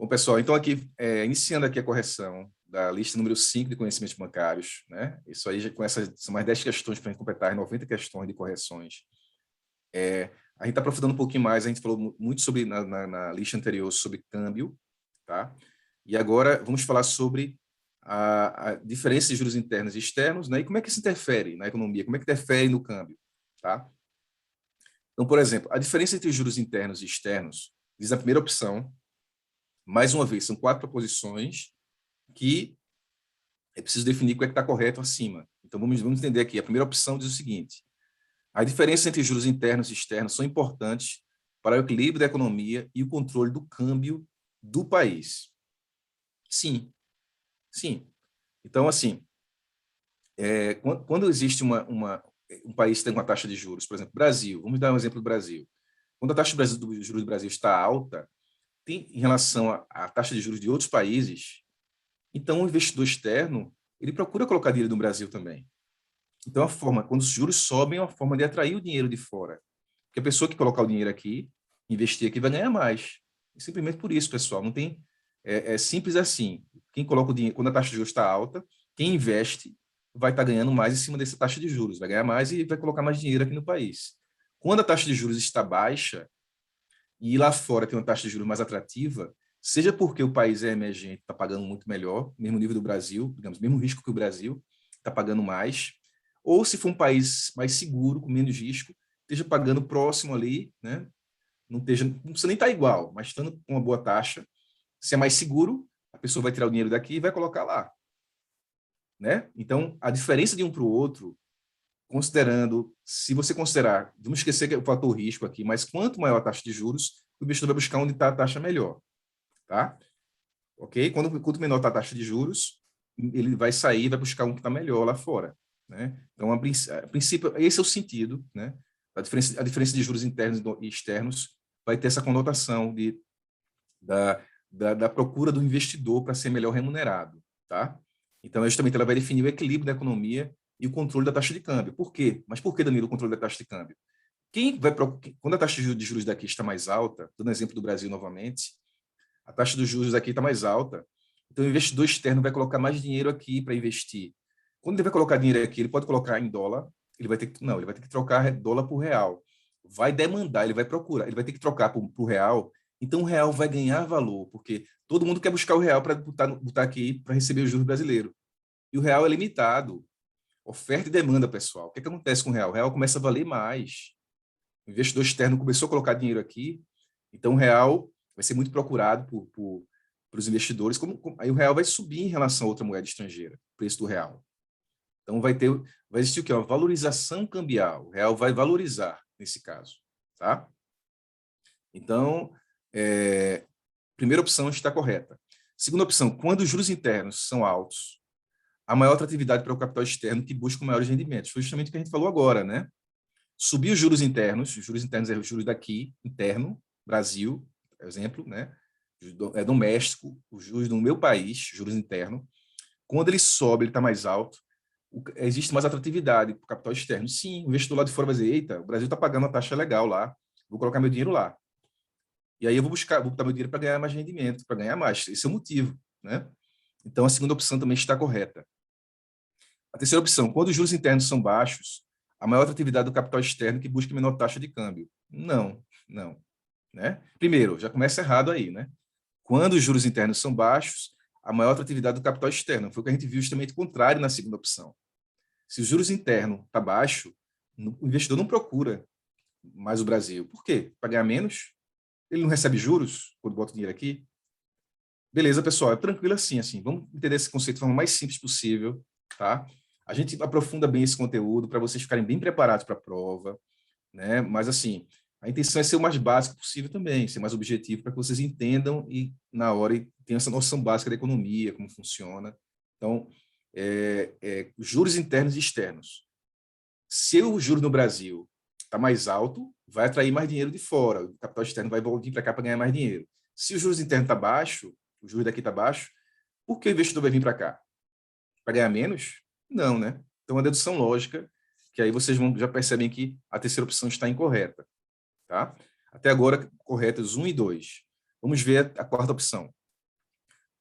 Bom, pessoal, então aqui, iniciando aqui a correção da lista número 5 de conhecimentos bancários, né? Isso aí, são mais 10 questões para a gente completar, 90 questões de correções. A gente está aprofundando um pouquinho mais, a gente falou muito sobre, na lista anterior, sobre câmbio, tá? E agora vamos falar sobre a diferença de juros internos e externos, né? E como é que isso interfere na economia, como é que interfere no câmbio, tá? Então, por exemplo, a diferença entre juros internos e externos, diz a primeira opção, mais uma vez, são 4 proposições que é preciso definir o que é que está correto acima. Então, vamos entender aqui. A primeira opção diz o seguinte: a diferença entre juros internos e externos são importantes para o equilíbrio da economia e o controle do câmbio do país. Sim, sim. Então, assim, quando existe um país que tem uma taxa de juros, por exemplo, Brasil, vamos dar um exemplo do Brasil. Quando a taxa de juros do Brasil está alta, em relação à taxa de juros de outros países, então o investidor externo, ele procura colocar dinheiro no Brasil também. Então, quando os juros sobem, é uma forma de atrair o dinheiro de fora. Porque a pessoa que colocar o dinheiro aqui, investir aqui, vai ganhar mais. E simplesmente por isso, pessoal. Não tem, é simples assim. Quem coloca o dinheiro, quando a taxa de juros está alta, quem investe vai estar ganhando mais em cima dessa taxa de juros, vai ganhar mais e vai colocar mais dinheiro aqui no país. Quando a taxa de juros está baixa, e lá fora tem uma taxa de juros mais atrativa, seja porque o país é emergente, está pagando muito melhor, mesmo nível do Brasil, digamos, mesmo risco que o Brasil, está pagando mais, ou se for um país mais seguro, com menos risco, esteja pagando próximo ali, né? Não precisa nem estar igual, mas estando com uma boa taxa, se é mais seguro, a pessoa vai tirar o dinheiro daqui e vai colocar lá, né? Então, a diferença de um para o outro, considerando, se você considerar, vamos esquecer que é o fator risco aqui, mas quanto maior a taxa de juros, o investidor vai buscar onde está a taxa melhor, tá? Ok? Quanto menor está a taxa de juros, ele vai sair e vai buscar um que está melhor lá fora, né? Então, a princípio, esse é o sentido, né? A diferença de juros internos e externos vai ter essa conotação da procura do investidor para ser melhor remunerado, tá? Então, justamente, ela vai definir o equilíbrio da economia e o controle da taxa de câmbio. Por quê? Mas por que, Danilo, o controle da taxa de câmbio? Quando a taxa de juros daqui está mais alta, dando exemplo do Brasil novamente, a taxa dos juros aqui está mais alta, então o investidor externo vai colocar mais dinheiro aqui para investir. Quando ele vai colocar dinheiro aqui, ele pode colocar em dólar, ele vai ter que trocar dólar por real. Vai demandar, ele vai procurar, ele vai ter que trocar para o real, então o real vai ganhar valor, porque todo mundo quer buscar o real para botar aqui para receber o juros brasileiro. E o real é limitado. Oferta e demanda, pessoal. O que acontece com o real? O real começa a valer mais. O investidor externo começou a colocar dinheiro aqui, então o real vai ser muito procurado por os investidores. Aí o real vai subir em relação a outra moeda estrangeira, o preço do real. Então vai existir o quê? Uma valorização cambial. O real vai valorizar nesse caso, tá? Então, primeira opção está correta. Segunda opção, quando os juros internos são altos, a maior atratividade para o capital externo que busca maiores rendimentos. Foi justamente o que a gente falou agora, né? Subir os juros internos é os juros daqui, interno, Brasil, por exemplo, né? Doméstico, os juros do meu país, juros interno. Quando ele sobe, ele está mais alto, existe mais atratividade para o capital externo. Sim, o investidor lá de fora vai dizer, eita, o Brasil está pagando uma taxa legal lá, vou colocar meu dinheiro lá. E aí eu vou botar meu dinheiro para ganhar mais rendimento, para ganhar mais. Esse é o motivo, né? Então, a segunda opção também está correta. A terceira opção, quando os juros internos são baixos, a maior atratividade do capital externo que busca menor taxa de câmbio. Não, não. Né? Primeiro, já começa errado aí, né? Quando os juros internos são baixos, a maior atratividade do capital externo. Foi o que a gente viu justamente o contrário na segunda opção. Se os juros internos está baixo, o investidor não procura mais o Brasil. Por quê? Para ganhar menos? Ele não recebe juros quando bota o dinheiro aqui? Beleza, pessoal, é tranquilo assim. Vamos entender esse conceito de forma mais simples possível, tá? A gente aprofunda bem esse conteúdo para vocês ficarem bem preparados para a prova, né? Mas, assim, a intenção é ser o mais básico possível também, ser mais objetivo para que vocês entendam e, na hora, tenham essa noção básica da economia, como funciona. Então, juros internos e externos. Se o juro no Brasil está mais alto, vai atrair mais dinheiro de fora, o capital externo vai vir para cá para ganhar mais dinheiro. Se os juros internos está baixo, o juros daqui está baixo, por que o investidor vai vir para cá? Para ganhar menos? Não, né? Então, uma dedução lógica, que aí vocês já percebem que a terceira opção está incorreta. Tá? Até agora, corretas 1 e 2. Vamos ver a quarta opção.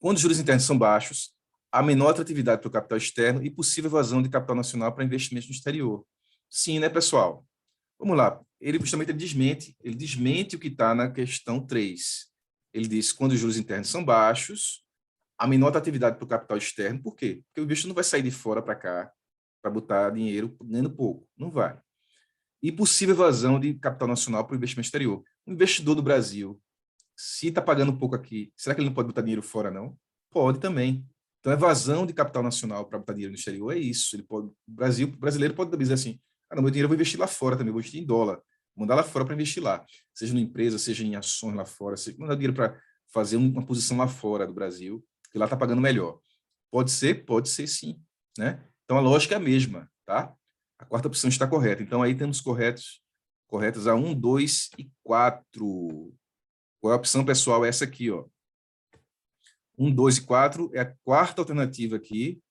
Quando os juros internos são baixos, há menor atratividade para o capital externo e possível evasão de capital nacional para investimentos no exterior. Sim, né, pessoal? Vamos lá. Ele justamente ele desmente o que está na questão 3. Ele diz que quando os juros internos são baixos, há menor atratividade para o capital externo. Por quê? Porque o investidor não vai sair de fora para cá para botar dinheiro ganhando pouco. Não vai. E possível evasão de capital nacional para o investimento exterior. O investidor do Brasil, se está pagando pouco aqui, será que ele não pode botar dinheiro fora, não? Pode também. Então, evasão de capital nacional para botar dinheiro no exterior é isso. Ele pode, o brasileiro pode dizer assim, não, meu dinheiro eu vou investir lá fora também, vou investir em dólar, mandar lá fora para investir lá, seja numa empresa, seja em ações lá fora, mandar dinheiro para fazer uma posição lá fora do Brasil, que lá está pagando melhor. Pode ser sim, né? Então, a lógica é a mesma, tá? A quarta opção está correta. Então, aí temos corretas a 1, 2 e 4. Qual é a opção, pessoal? Essa aqui, ó. 1, 2 e 4 é a quarta alternativa aqui,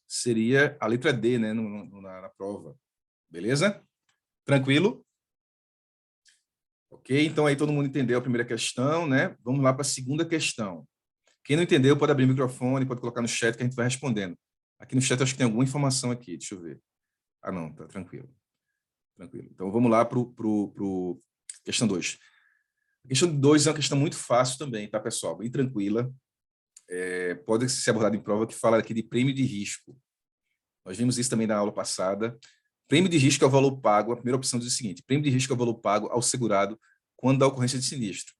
seria a letra D, né, na prova. Beleza? Tranquilo? Ok? Então, aí todo mundo entendeu a primeira questão, né? Vamos lá para a segunda questão. Quem não entendeu, pode abrir o microfone, pode colocar no chat que a gente vai respondendo. Aqui no chat, acho que tem alguma informação aqui. Deixa eu ver. Ah, não, tá tranquilo. Tranquilo. Então, vamos lá para o questão 2. A questão 2 é uma questão muito fácil também, tá, pessoal? Bem tranquila. Pode ser abordada em prova, que fala aqui de prêmio de risco. Nós vimos isso também na aula passada. Prêmio de risco é o valor pago. A primeira opção diz o seguinte: prêmio de risco é o valor pago ao segurado quando há ocorrência de sinistro.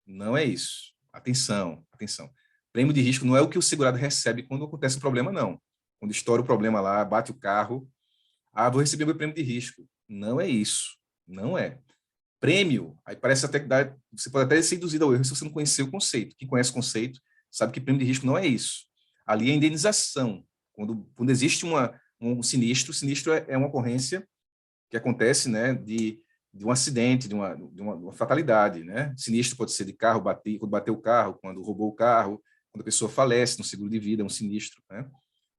Não é isso. Atenção, atenção. Prêmio de risco não é o que o segurado recebe quando acontece um problema, não. Quando estoura o problema lá, bate o carro, vou receber meu prêmio de risco. Não é isso. Não é. Prêmio, aí parece até que você pode até ser induzido ao erro se você não conhecer o conceito. Quem conhece o conceito sabe que prêmio de risco não é isso. Ali é indenização. Quando existe um sinistro, sinistro é uma ocorrência que acontece, né, de um acidente, de uma fatalidade, né? Sinistro pode ser de carro, quando bateu o carro, quando roubou o carro, quando a pessoa falece no seguro de vida, é um sinistro, né?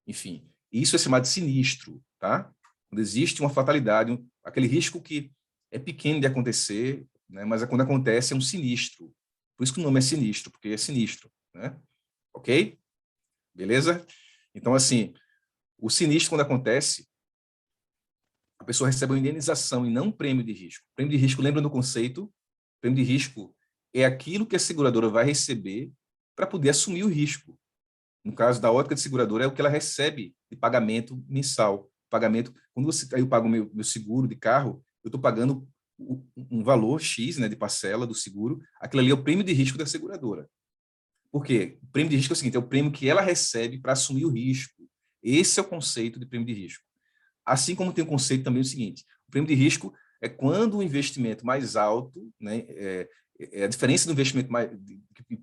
Enfim, isso é chamado de sinistro, tá? Quando existe uma fatalidade, aquele risco que é pequeno de acontecer, né? Mas quando acontece é um sinistro. Por isso que o nome é sinistro, porque é sinistro, né? Ok? Beleza? Então, assim, o sinistro, quando acontece, a pessoa recebe uma indenização e não um prêmio de risco. Prêmio de risco, lembra do conceito? Prêmio de risco é aquilo que a seguradora vai receber para poder assumir o risco. No caso da ótica de seguradora, é o que ela recebe de pagamento mensal. Pagamento, quando eu pago meu seguro de carro, eu estou pagando um valor X, né, de parcela do seguro. Aquilo ali é o prêmio de risco da seguradora. Por quê? O prêmio de risco é o seguinte: é o prêmio que ela recebe para assumir o risco. Esse é o conceito de prêmio de risco. Assim como tem o conceito também o seguinte: o prêmio de risco é quando o investimento mais alto, né, é a diferença do investimento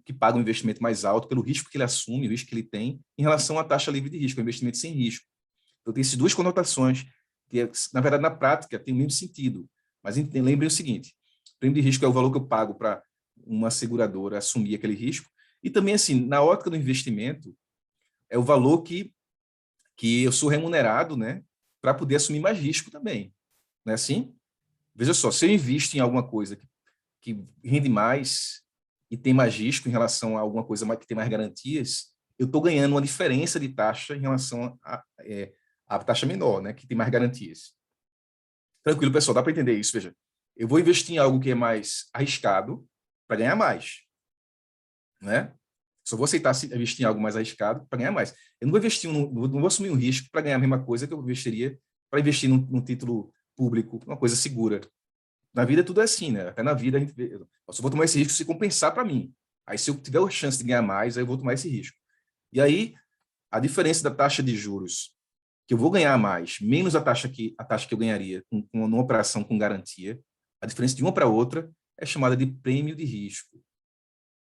que paga um investimento mais alto pelo risco que ele assume, o risco que ele tem, em relação à taxa livre de risco, o investimento sem risco. Então, tem essas duas conotações, que, na verdade, na prática, tem o mesmo sentido. Mas lembrem o seguinte: o prêmio de risco é o valor que eu pago para uma seguradora assumir aquele risco, e também, assim, na ótica do investimento, é o valor que eu sou remunerado, né, para poder assumir mais risco também. Não é assim? Veja só, se eu invisto em alguma coisa que rende mais e tem mais risco em relação a alguma coisa que tem mais garantias, eu estou ganhando uma diferença de taxa em relação à taxa menor, né, que tem mais garantias. Tranquilo, pessoal, dá para entender isso? Veja, eu vou investir em algo que é mais arriscado para ganhar mais, né? Só vou aceitar investir em algo mais arriscado para ganhar mais. Eu não vou investir, não vou assumir um risco para ganhar a mesma coisa que eu investiria para investir num título público, uma coisa segura. Na vida tudo é assim, né? Até na vida a gente vê, eu só vou tomar esse risco se compensar para mim. Aí se eu tiver a chance de ganhar mais, aí eu vou tomar esse risco. E aí a diferença da taxa de juros que eu vou ganhar mais, menos a taxa que eu ganharia numa operação com garantia, a diferença de uma para outra é chamada de prêmio de risco.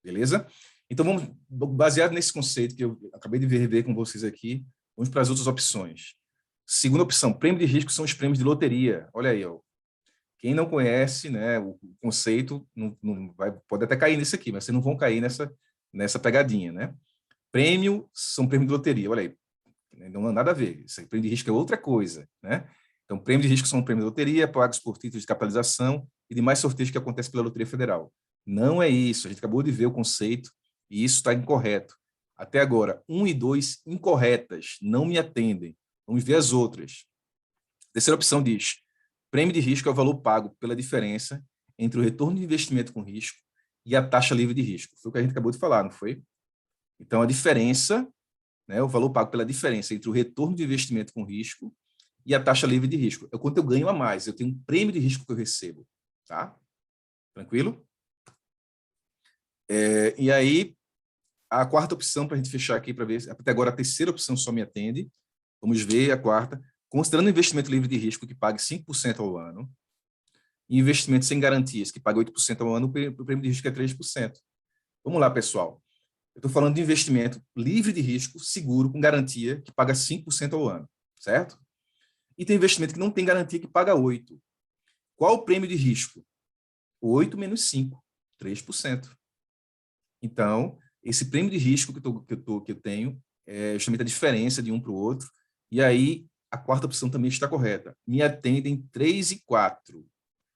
Beleza? Então, baseado nesse conceito que eu acabei de ver com vocês aqui, vamos para as outras opções. Segunda opção, prêmio de risco são os prêmios de loteria. Olha aí, ó. Quem não conhece, né, o conceito pode até cair nisso aqui, mas vocês não vão cair nessa pegadinha, né? Prêmio são prêmios de loteria, olha aí. Não há nada a ver. Isso aí, prêmio de risco é outra coisa, né? Então, prêmio de risco são prêmios de loteria, pagos por títulos de capitalização e demais sorteios que acontecem pela Loteria Federal. Não é isso. A gente acabou de ver o conceito e isso está incorreto. Até agora, 1 e 2 incorretas, não me atendem. Vamos ver as outras. Terceira opção diz: prêmio de risco é o valor pago pela diferença entre o retorno de investimento com risco e a taxa livre de risco. Foi o que a gente acabou de falar, não foi? Então, a diferença, né, o valor pago pela diferença entre o retorno de investimento com risco e a taxa livre de risco. É quanto eu ganho a mais, eu tenho um prêmio de risco que eu recebo. Tá? Tranquilo? E aí, a quarta opção, para a gente fechar aqui, para ver, até agora a terceira opção só me atende. Vamos ver a quarta. Considerando investimento livre de risco que pague 5% ao ano, e investimento sem garantias que pague 8% ao ano, o prêmio de risco é 3%. Vamos lá, pessoal. Eu estou falando de investimento livre de risco, seguro, com garantia, que paga 5% ao ano, certo? E tem investimento que não tem garantia, que paga 8%. Qual o prêmio de risco? 8 menos 5, 3%. Então, esse prêmio de risco que eu tenho é justamente a diferença de um para o outro. E aí, a quarta opção também está correta. Me atendem 3 e 4.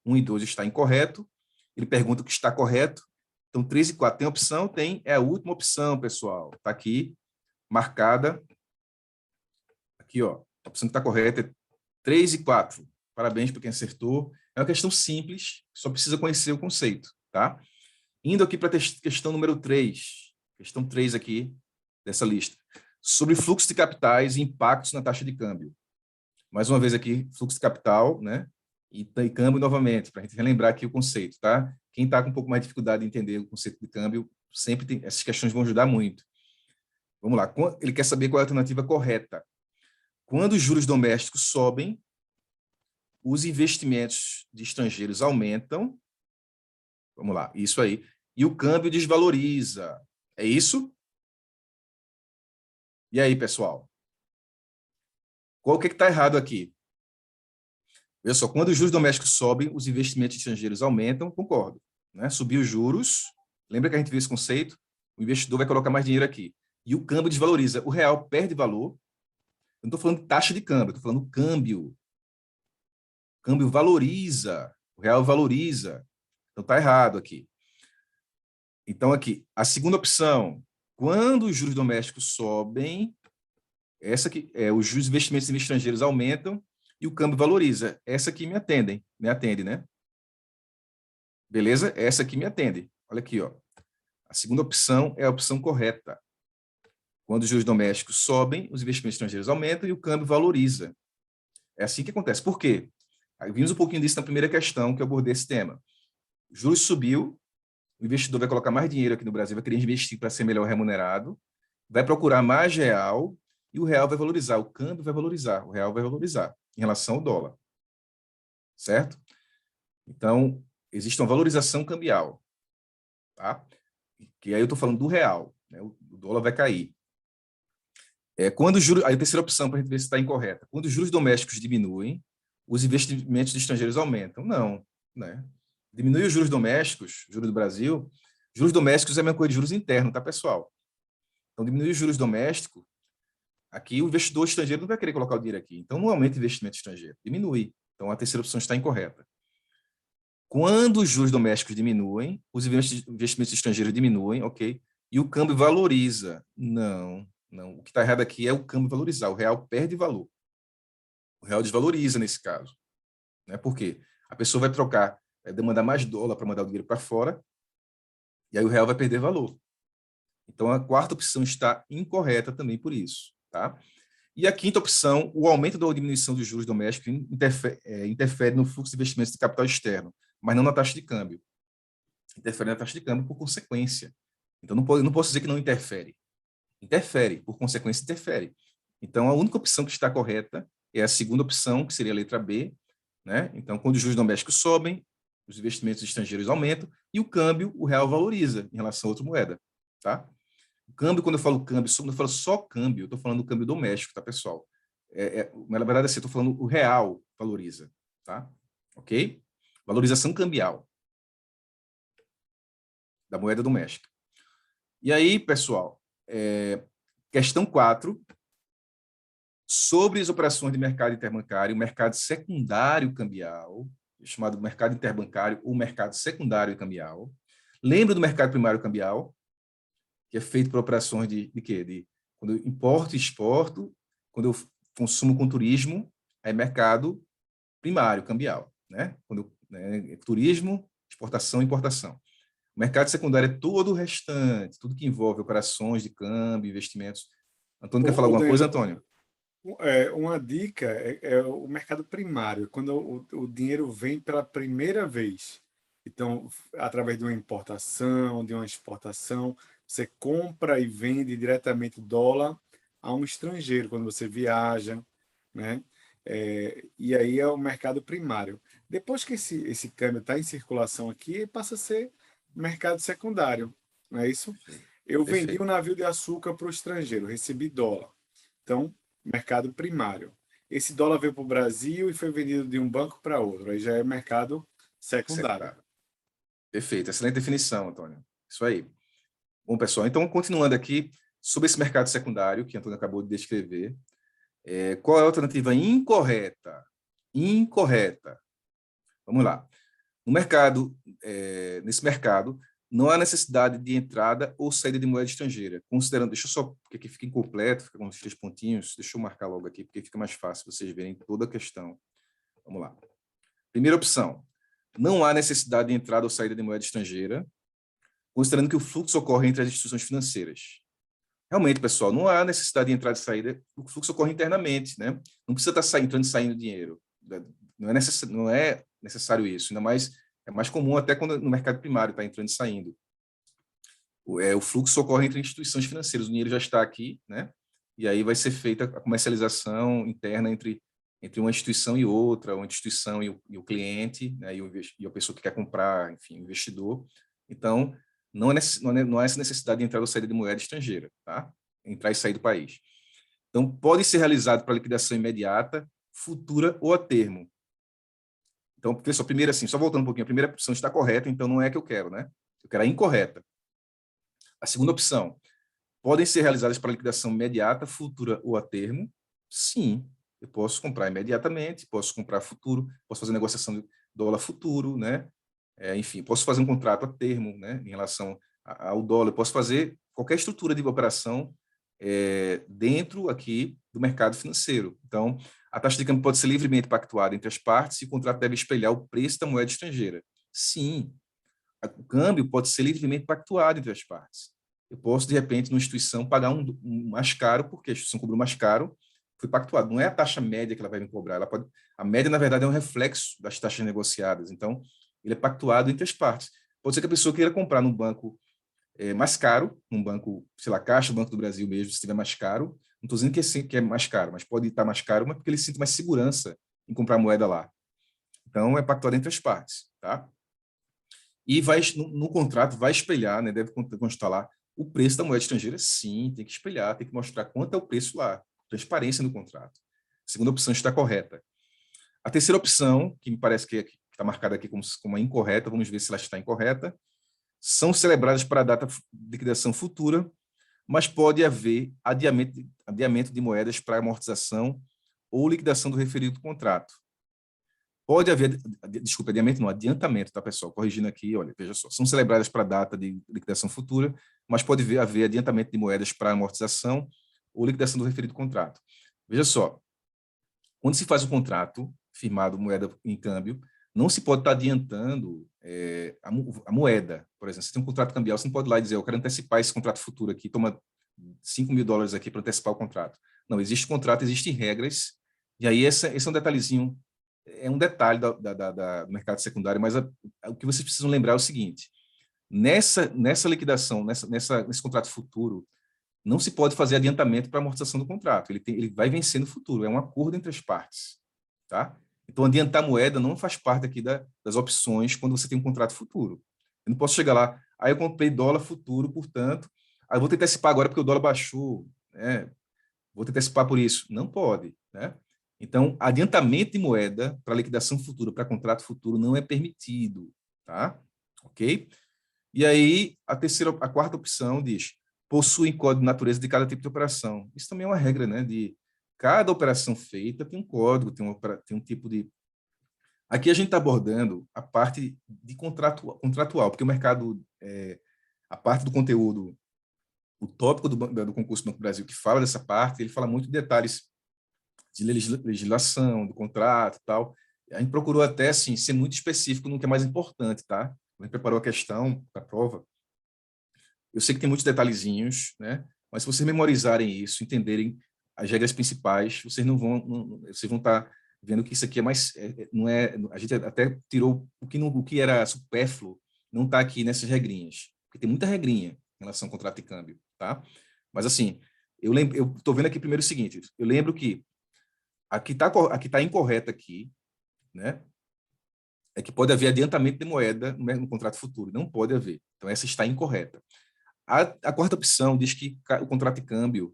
1 e 2 está incorreto. Ele pergunta o que está correto. Então, 3 e 4 tem opção? Tem. É a última opção, pessoal. Está aqui, marcada. Aqui, ó. A opção que está correta é 3 e 4. Parabéns para quem acertou. É uma questão simples, só precisa conhecer o conceito, tá? Indo aqui para a questão número 3. Questão 3 aqui dessa lista. Sobre fluxo de capitais e impactos na taxa de câmbio. Mais uma vez aqui, fluxo de capital, né? E câmbio novamente, para a gente relembrar aqui o conceito, tá? Quem está com um pouco mais de dificuldade de entender o conceito de câmbio, sempre tem, essas questões vão ajudar muito. Vamos lá. Ele quer saber qual é a alternativa correta. Quando os juros domésticos sobem, os investimentos de estrangeiros aumentam. Vamos lá, isso aí. E o câmbio desvaloriza. É isso? E aí, pessoal? Qual que está errado aqui? Veja só, quando os juros domésticos sobem, os investimentos estrangeiros aumentam, concordo. Né? Subir os juros, lembra que a gente viu esse conceito? O investidor vai colocar mais dinheiro aqui. E o câmbio desvaloriza. O real perde valor. Eu não estou falando de taxa de câmbio, estou falando câmbio. O câmbio valoriza. O real valoriza. Então está errado aqui. Então, aqui, a segunda opção, quando os juros domésticos sobem, essa aqui, os juros de investimentos estrangeiros aumentam e o câmbio valoriza. Essa aqui me atende, né? Beleza? Essa aqui me atende. Olha aqui, ó. A segunda opção é a opção correta. Quando os juros domésticos sobem, os investimentos estrangeiros aumentam e o câmbio valoriza. É assim que acontece. Por quê? Aí vimos um pouquinho disso na primeira questão que eu abordei esse tema. O juros subiu, o investidor vai colocar mais dinheiro aqui no Brasil, vai querer investir para ser melhor remunerado, vai procurar mais real e o real vai valorizar, o câmbio vai valorizar, o real vai valorizar em relação ao dólar. Certo? Então, existe uma valorização cambial. Tá? Que aí eu estou falando do real, né? O dólar vai cair. Quando os juros, aí a terceira opção para a gente ver se está incorreta. Quando os juros domésticos diminuem, os investimentos de estrangeiros aumentam. Não, né? Diminui os juros domésticos, juros do Brasil. Juros domésticos é a mesma coisa de juros internos, tá, pessoal? Então, diminui os juros domésticos, aqui o investidor estrangeiro não vai querer colocar o dinheiro aqui. Então, não aumenta o investimento estrangeiro, diminui. Então, a terceira opção está incorreta. Quando os juros domésticos diminuem, os investimentos estrangeiros diminuem, ok? E o câmbio valoriza. Não, não. O que está errado aqui é o câmbio valorizar. O real perde valor. O real desvaloriza nesse caso. Né? Por quê? A pessoa vai trocar, vai demandar mais dólar para mandar o dinheiro para fora, e aí o real vai perder valor. Então, a quarta opção está incorreta também por isso. Tá? E a quinta opção, o aumento ou diminuição dos juros domésticos interfere no fluxo de investimentos de capital externo, mas não na taxa de câmbio. Interfere na taxa de câmbio por consequência. Então, não posso dizer que não interfere. Interfere, por consequência, interfere. Então, a única opção que está correta é a segunda opção, que seria a letra B. Né? Então, quando os juros domésticos sobem, os investimentos estrangeiros aumentam e o câmbio, o real valoriza em relação a outra moeda. Tá? O câmbio, quando eu falo câmbio, quando eu falo só câmbio, eu estou falando do câmbio doméstico, tá, pessoal? Na verdade, assim, eu estou falando o real valoriza, tá? Ok? Valorização cambial da moeda doméstica. E aí, pessoal, questão 4, sobre as operações de mercado interbancário, mercado secundário cambial, chamado mercado interbancário ou mercado secundário cambial. Lembra do mercado primário cambial? que é feito por operações de quê? Quando eu importo e exporto, quando eu consumo com turismo, é mercado primário, cambial, né? Turismo, exportação e importação. O mercado secundário é todo o restante, tudo que envolve operações de câmbio, investimentos. Antônio quer falar Ô, alguma coisa, Danilo, Antônio? uma dica é o mercado primário, quando o dinheiro vem pela primeira vez. Então, através de uma importação, de uma exportação, você compra e vende diretamente dólar a um estrangeiro quando você viaja, né? E aí é o mercado primário. Depois que esse câmbio está em circulação aqui, ele passa a ser mercado secundário, não é isso? Perfeito. Eu vendi um Perfeito. navio de açúcar para o estrangeiro, recebi dólar. Então, mercado primário. Esse dólar veio para o Brasil e foi vendido de um banco para outro. Aí já é mercado secundário. Secundário. Perfeito. Excelente definição, Antônio. Isso aí. Bom, pessoal, então, continuando aqui, sobre esse mercado secundário, que Antônio acabou de descrever, qual é a alternativa incorreta? Incorreta. Vamos lá. No mercado, nesse mercado, não há necessidade de entrada ou saída de moeda estrangeira. Considerando, deixa eu só, porque aqui fica incompleto, fica com os 3 pontinhos, deixa eu marcar logo aqui, porque fica mais fácil vocês verem toda a questão. Vamos lá. Primeira opção, não há necessidade de entrada ou saída de moeda estrangeira, considerando que o fluxo ocorre entre as instituições financeiras. Realmente, pessoal, não há necessidade de entrada e saída, o fluxo ocorre internamente, né? Não precisa estar entrando e saindo dinheiro. Não é necessário isso, ainda mais é mais comum até quando no mercado primário está entrando e saindo. O fluxo ocorre entre instituições financeiras, o dinheiro já está aqui, né? E aí vai ser feita a comercialização interna entre uma instituição e outra, uma instituição e o cliente, né? E a pessoa que quer comprar, enfim, o investidor. Então, não há essa necessidade de entrada ou saída de moeda estrangeira, tá? Entrar e sair do país. Então, pode ser realizado para liquidação imediata, futura ou a termo. Então, pessoal, primeiro assim, só voltando um pouquinho, a primeira opção está correta, então não é a que eu quero, né? Eu quero a incorreta. A segunda opção, podem ser realizadas para liquidação imediata, futura ou a termo? Sim, eu posso comprar imediatamente, posso comprar futuro, posso fazer negociação de dólar futuro, né? Enfim, posso fazer um contrato a termo, né? Em relação ao dólar, posso fazer qualquer estrutura de operação dentro aqui do mercado financeiro. Então, a taxa de câmbio pode ser livremente pactuada entre as partes e o contrato deve espelhar o preço da moeda estrangeira. Sim, o câmbio pode ser livremente pactuado entre as partes. Eu posso, de repente, numa instituição, pagar um mais caro, porque a instituição cobrou mais caro, foi pactuado. Não é a taxa média que ela vai me cobrar. A média, na verdade, é um reflexo das taxas negociadas. Então, ele é pactuado entre as partes. Pode ser que a pessoa queira comprar num banco mais caro, num banco, sei lá, Caixa, Banco do Brasil mesmo, se estiver mais caro. Não estou dizendo que é mais caro, mas pode estar mais caro, mas porque ele sente mais segurança em comprar moeda lá. Então, é pactuado entre as partes, tá? E no contrato vai espelhar, né, deve constar lá o preço da moeda estrangeira, sim, tem que espelhar, tem que mostrar quanto é o preço lá, transparência no contrato. A segunda opção está correta. A terceira opção, que me parece que está marcada aqui como incorreta, vamos ver se ela está incorreta, são celebradas para a data de liquidação futura, mas pode haver adiamento de moedas para amortização ou liquidação do referido contrato. Pode haver, desculpa, adiamento não, adiantamento, tá, pessoal? Corrigindo aqui, olha, veja só, são celebradas para a data de liquidação futura, mas pode haver adiantamento de moedas para amortização ou liquidação do referido contrato. Veja só, quando se faz o contrato, firmado moeda em câmbio, não se pode estar adiantando a moeda. Por exemplo, você tem um contrato cambial, você não pode ir lá e dizer, eu quero antecipar esse contrato futuro aqui, toma $5.000 aqui para antecipar o contrato. Não, existe contrato, existem regras, e aí esse é um detalhezinho, é um detalhe do mercado secundário, mas o que vocês precisam lembrar é o seguinte, nessa liquidação, nesse contrato futuro, não se pode fazer adiantamento para amortização do contrato. Ele vai vencer no futuro. É um acordo entre as partes. Tá? Então, adiantar moeda não faz parte aqui das opções quando você tem um contrato futuro. Eu não posso chegar lá, aí eu comprei dólar futuro, portanto, aí eu vou tentar antecipar agora porque o dólar baixou, né? Vou tentar antecipar por isso. Não pode. Né? Então, adiantamento de moeda para liquidação futura, para contrato futuro, não é permitido. Tá? Ok? E aí, a quarta opção diz, possuem código de natureza de cada tipo de operação. Isso também é uma regra, né? De cada operação feita tem um código, tem um tipo de... Aqui a gente está abordando a parte de contratual, porque o mercado, a parte do conteúdo o tópico do concurso do Banco do Brasil que fala dessa parte, ele fala muito de detalhes de legislação, do contrato e tal. A gente procurou até, assim, ser muito específico no que é mais importante, tá? A gente preparou a questão da prova. Eu sei que tem muitos detalhezinhos, né? Mas se vocês memorizarem isso, entenderem as regras principais, vocês vocês vão estar vendo que isso aqui é mais, não é, a gente até tirou o que era supérfluo, não está aqui nessas regrinhas, porque tem muita regrinha em relação ao contrato de câmbio, tá? Mas assim, eu estou vendo aqui primeiro o seguinte, eu lembro que aqui tá incorreta aqui, né? É que pode haver adiantamento de moeda no contrato futuro, não pode haver. Então essa está incorreta. A quarta opção diz que o contrato de câmbio,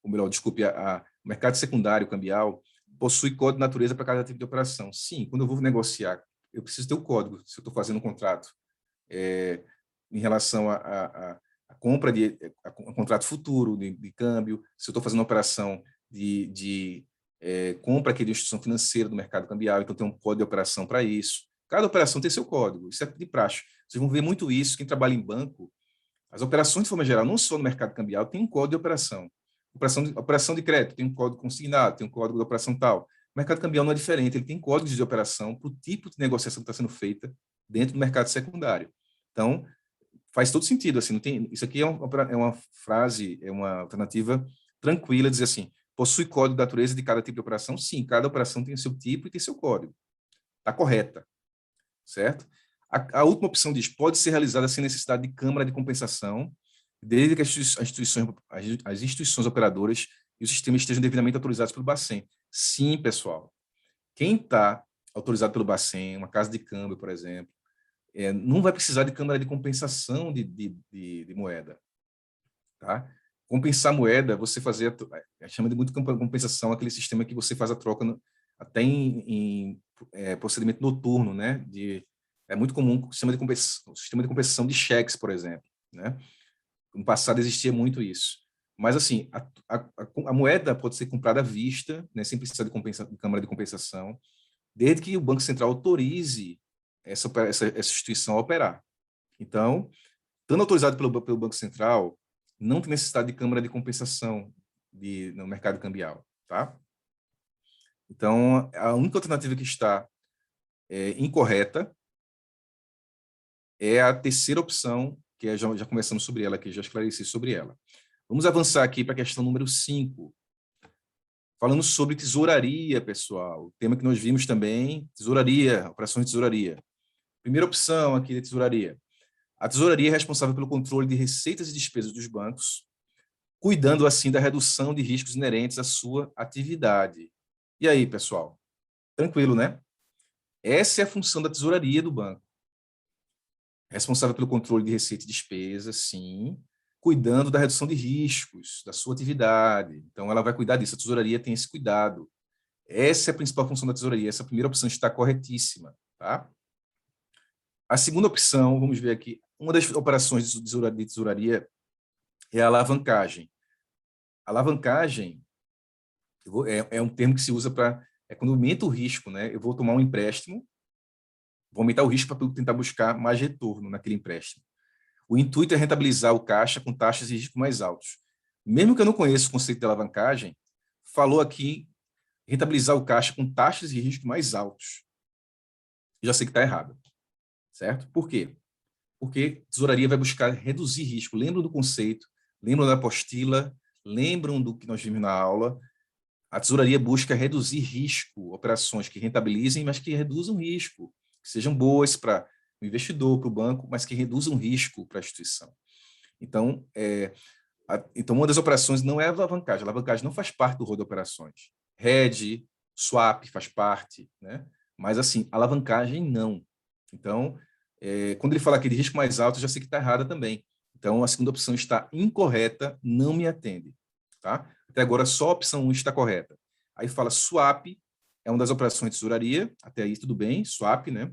ou melhor, desculpe, o mercado secundário cambial possui código de natureza para cada tipo de operação. Sim, quando eu vou negociar, eu preciso ter o código, se eu estou fazendo um contrato em relação a compra a contrato futuro de câmbio, se eu estou fazendo uma operação de compra aqui de instituição financeira do mercado cambial, então tem um código de operação para isso. Cada operação tem seu código, isso é de praxe. Vocês vão ver muito isso, quem trabalha em banco, as operações, de forma geral, não só no mercado cambial, tem um código de operação. Operação de crédito, tem um código consignado, tem um código de operação tal. O mercado cambial não é diferente, ele tem códigos de operação para o tipo de negociação que está sendo feita dentro do mercado secundário. Então, faz todo sentido. Assim, não tem, isso aqui é uma frase, é uma alternativa tranquila, dizer assim, possui código de natureza de cada tipo de operação? Sim, cada operação tem seu tipo e tem seu código. Está correta, certo? A última opção diz, pode ser realizada sem necessidade de câmara de compensação, desde que as instituições operadoras e o sistema estejam devidamente autorizados pelo Bacen. Sim, pessoal. Quem está autorizado pelo Bacen, uma casa de câmbio, por exemplo, não vai precisar de câmara de compensação de moeda. Tá? Compensar moeda, você fazer, chama de muito compensação, aquele sistema que você faz a troca até em procedimento noturno, né? É muito comum o sistema de compensação de cheques, por exemplo, né? No passado existia muito isso. Mas, assim, a moeda pode ser comprada à vista, né, sem precisar de câmara de compensação, desde que o Banco Central autorize essa instituição a operar. Então, estando autorizado pelo Banco Central, não tem necessidade de câmara de compensação no mercado cambial. Tá? Então, a única alternativa que está incorreta é a terceira opção, que já começamos sobre ela aqui, já esclareci sobre ela. Vamos avançar aqui para a questão número 5. Falando sobre tesouraria, pessoal. Tema que nós vimos também, tesouraria, operações de tesouraria. Primeira opção aqui de tesouraria. A tesouraria é responsável pelo controle de receitas e despesas dos bancos, cuidando assim da redução de riscos inerentes à sua atividade. E aí, pessoal? Tranquilo, né? Essa é a função da tesouraria do banco. Responsável pelo controle de receita e despesa, sim, cuidando da redução de riscos da sua atividade. Então, ela vai cuidar disso. A tesouraria tem esse cuidado. Essa é a principal função da tesouraria. Essa primeira opção está corretíssima. Tá? A segunda opção, vamos ver aqui, uma das operações de tesouraria é a alavancagem. A alavancagem é um termo que se usa para... É quando aumenta o risco, né? Eu vou tomar um empréstimo, vou aumentar o risco para tentar buscar mais retorno naquele empréstimo. O intuito é rentabilizar o caixa com taxas de risco mais altos. Mesmo que eu não conheça o conceito de alavancagem, falou aqui rentabilizar o caixa com taxas de risco mais altos. Eu já sei que está errado, certo? Por quê? Porque a tesouraria vai buscar reduzir risco. Lembram do conceito? Lembram da apostila? Lembram do que nós vimos na aula? A tesouraria busca reduzir risco, operações que rentabilizem, mas que reduzam risco, que sejam boas para o investidor, para o banco, mas que reduzam risco para a instituição. Então, uma das operações não é a alavancagem. A alavancagem não faz parte do rol de operações. Hedge, swap faz parte, né? Mas, assim, alavancagem não. Então, quando ele fala aqui de risco mais alto, eu já sei que está errada também. Então, a segunda opção está incorreta, não me atende. Tá? Até agora, só a opção 1 está correta. Aí fala swap, é uma das operações de tesouraria, até aí tudo bem, swap, né?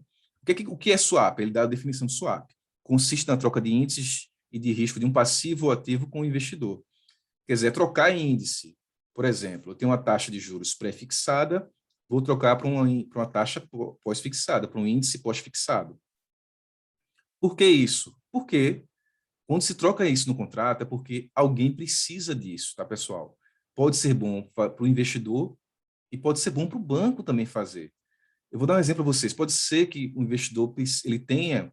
O que é swap? Ele dá a definição de swap. Consiste na troca de índices e de risco de um passivo ou ativo com o investidor. Quer dizer, trocar índice. Por exemplo, eu tenho uma taxa de juros pré-fixada, vou trocar para uma taxa pós-fixada, para um índice pós-fixado. Por que isso? Porque Quando se troca isso no contrato, é porque alguém precisa disso, tá, pessoal? Pode ser bom para o investidor e pode ser bom para o banco também fazer. Eu vou dar um exemplo para vocês. Pode ser que o investidor ele tenha